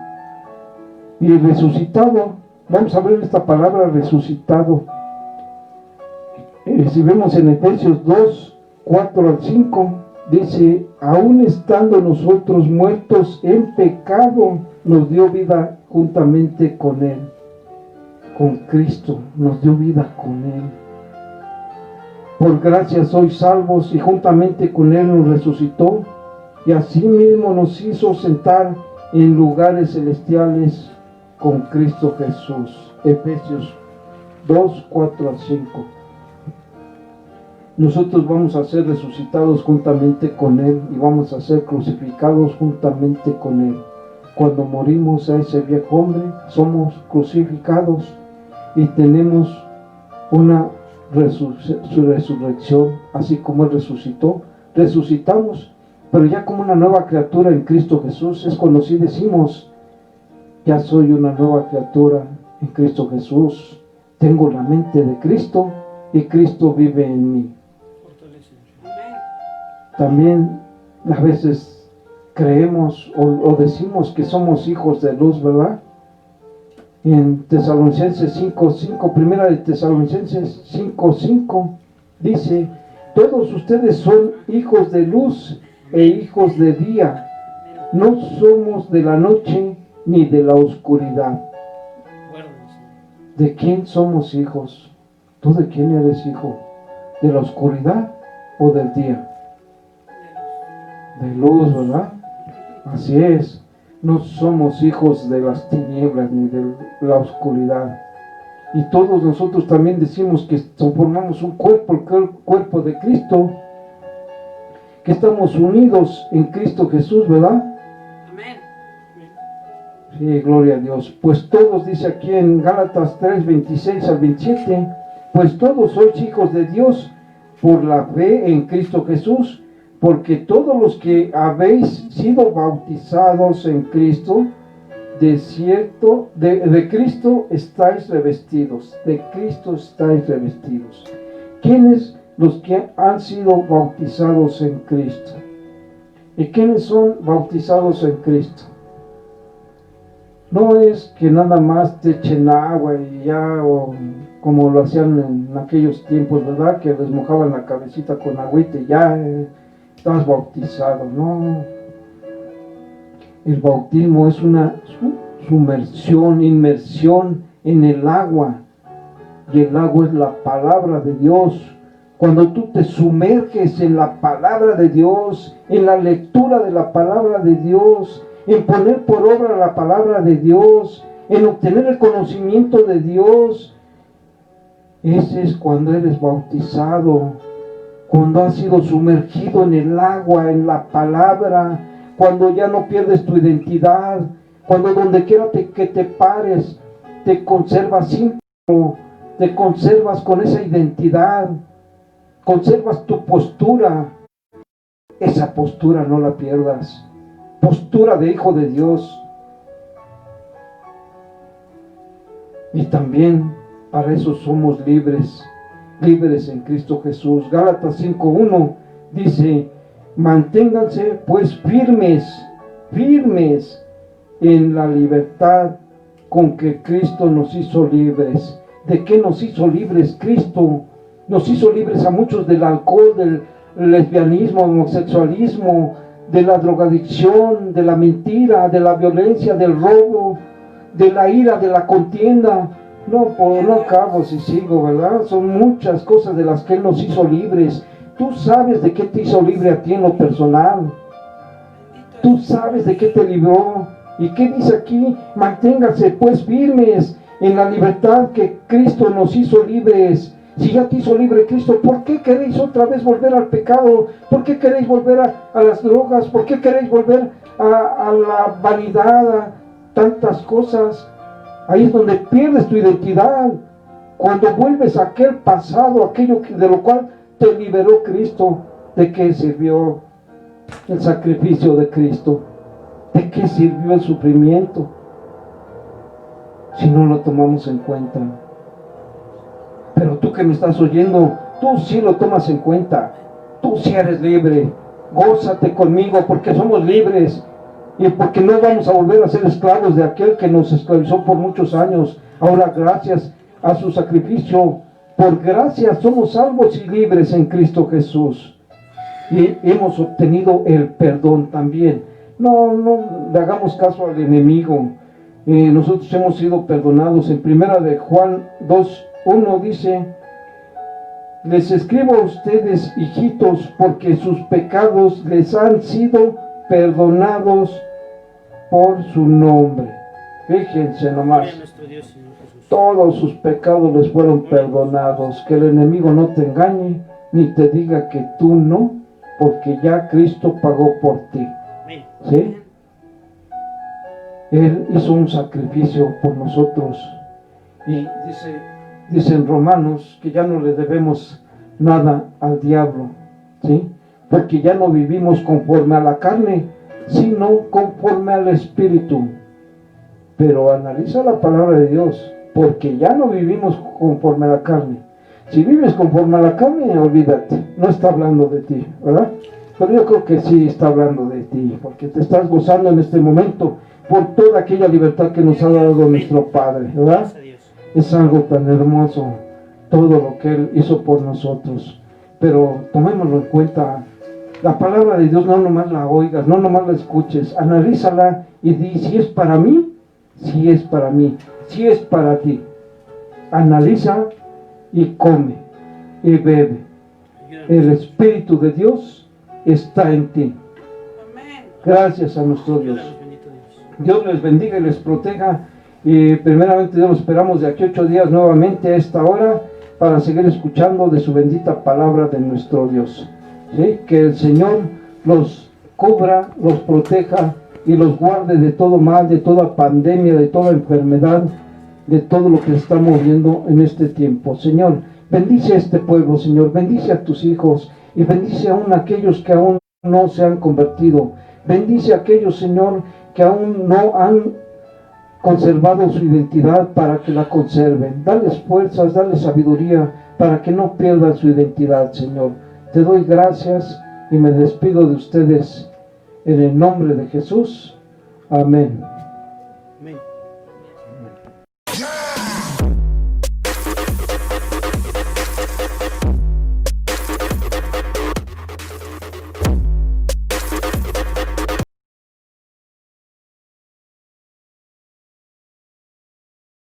Y resucitado, vamos a ver esta palabra resucitado. Si vemos en Efesios 2:4-5, Dice, aún estando nosotros muertos en pecado, nos dio vida juntamente con Él. Con Cristo nos dio vida con Él. Por gracia sois salvos y juntamente con Él nos resucitó y asimismo nos hizo sentar en lugares celestiales con Cristo Jesús. Efesios 2, 4 a 5. Nosotros vamos a ser resucitados juntamente con Él y vamos a ser crucificados juntamente con Él. Cuando morimos a ese viejo hombre, somos crucificados y tenemos una resurrección, así como Él resucitó. Resucitamos, pero ya como una nueva criatura en Cristo Jesús. Es cuando sí decimos, ya soy una nueva criatura en Cristo Jesús. Tengo la mente de Cristo y Cristo vive en mí. También a veces creemos o decimos que somos hijos de luz, ¿verdad? En Tesalonicenses 5:5, primera de Tesalonicenses 5:5, dice, todos ustedes son hijos de luz e hijos de día. No somos de la noche ni de la oscuridad. ¿De quién somos hijos? ¿Tú de quién eres hijo? ¿De la oscuridad o del día? De luz, ¿verdad? Así es. No somos hijos de las tinieblas ni de la oscuridad. Y todos nosotros también decimos que formamos un cuerpo, el cuerpo de Cristo, que estamos unidos en Cristo Jesús, ¿verdad? Amén. Sí, gloria a Dios. Pues todos, dice aquí en Gálatas 3, 26 al 27, pues todos sois hijos de Dios por la fe en Cristo Jesús, porque todos los que habéis sido bautizados en Cristo, de Cristo estáis revestidos. De Cristo estáis revestidos. ¿Quiénes los que han sido bautizados en Cristo? ¿Y quiénes son bautizados en Cristo? No es que nada más te echen agua y ya, o como lo hacían en aquellos tiempos, ¿verdad? Que les mojaban la cabecita con agüita y ya estás bautizado. No. El bautismo es una inmersión en el agua. Y el agua es la palabra de Dios. Cuando tú te sumerges en la palabra de Dios, en la lectura de la palabra de Dios, en poner por obra la palabra de Dios, en obtener el conocimiento de Dios, ese es cuando eres bautizado, cuando has sido sumergido en el agua, en la palabra, cuando ya no pierdes tu identidad, cuando donde quiera que te pares, te conservas íntegro, te conservas con esa identidad, conservas tu postura. Esa postura no la pierdas, postura de hijo de Dios. Y también para eso somos libres en Cristo Jesús. Gálatas 5:1 dice, manténganse pues firmes en la libertad con que Cristo nos hizo libres. ¿De qué nos hizo libres Cristo? Nos hizo libres a muchos del alcohol, del lesbianismo, homosexualismo, de la drogadicción, de la mentira, de la violencia, del robo, de la ira, de la contienda. No acabo si sigo, ¿verdad? Son muchas cosas de las que Él nos hizo libres. Tú sabes de qué te hizo libre a ti en lo personal. Tú sabes de qué te libró. ¿Y qué dice aquí? Manténganse pues firmes en la libertad que Cristo nos hizo libres. Si ya te hizo libre Cristo, ¿por qué queréis otra vez volver al pecado? ¿Por qué queréis volver a las drogas? ¿Por qué queréis volver a la vanidad, a tantas cosas? Ahí es donde pierdes tu identidad. Cuando vuelves a aquel pasado, aquello de lo cual te liberó Cristo. ¿De qué sirvió el sacrificio de Cristo? ¿De qué sirvió el sufrimiento? Si no lo tomamos en cuenta. Pero tú que me estás oyendo, tú sí lo tomas en cuenta. Tú sí eres libre. Gózate conmigo porque somos libres. Y porque no vamos a volver a ser esclavos de aquel que nos esclavizó por muchos años. Ahora, gracias a su sacrificio, por gracia somos salvos y libres en Cristo Jesús. y hemos obtenido el perdón también. No le hagamos caso al enemigo. Nosotros hemos sido perdonados. En primera de Juan 2:1 dice: les escribo a ustedes, hijitos, porque sus pecados les han sido perdonados por su nombre. Fíjense nomás, todos sus pecados les fueron perdonados. Que el enemigo no te engañe ni te diga que tú no, porque ya Cristo pagó por ti. ¿Sí? Él hizo un sacrificio por nosotros. Y dice en Romanos que ya no le debemos nada al diablo, ¿sí? Porque ya no vivimos conforme a la carne, sino conforme al Espíritu. Pero analiza la palabra de Dios, porque ya no vivimos conforme a la carne. Si vives conforme a la carne, olvídate, no está hablando de ti, ¿verdad? Pero yo creo que sí está hablando de ti, porque te estás gozando en este momento por toda aquella libertad que nos ha dado nuestro Padre, ¿verdad? Es algo tan hermoso todo lo que Él hizo por nosotros. Pero tomémoslo en cuenta. La palabra de Dios no nomás la oigas, no nomás la escuches, analízala y di si es para mí, si es para mí, si es para ti. Analiza y come y bebe. El Espíritu de Dios está en ti. Gracias a nuestro Dios. Dios les bendiga y les proteja. Y primeramente Dios, lo esperamos de aquí 8 días nuevamente a esta hora para seguir escuchando de su bendita palabra de nuestro Dios. ¿Sí? Que el Señor los cubra, los proteja y los guarde de todo mal, de toda pandemia, de toda enfermedad, de todo lo que se está moviendo en este tiempo. Señor, bendice a este pueblo, Señor, bendice a tus hijos y bendice aún a aquellos que aún no se han convertido. Bendice a aquellos, Señor, que aún no han conservado su identidad para que la conserven. Dales fuerzas, dales sabiduría para que no pierdan su identidad, Señor. Te doy gracias y me despido de ustedes en el nombre de Jesús. Amén. Amén.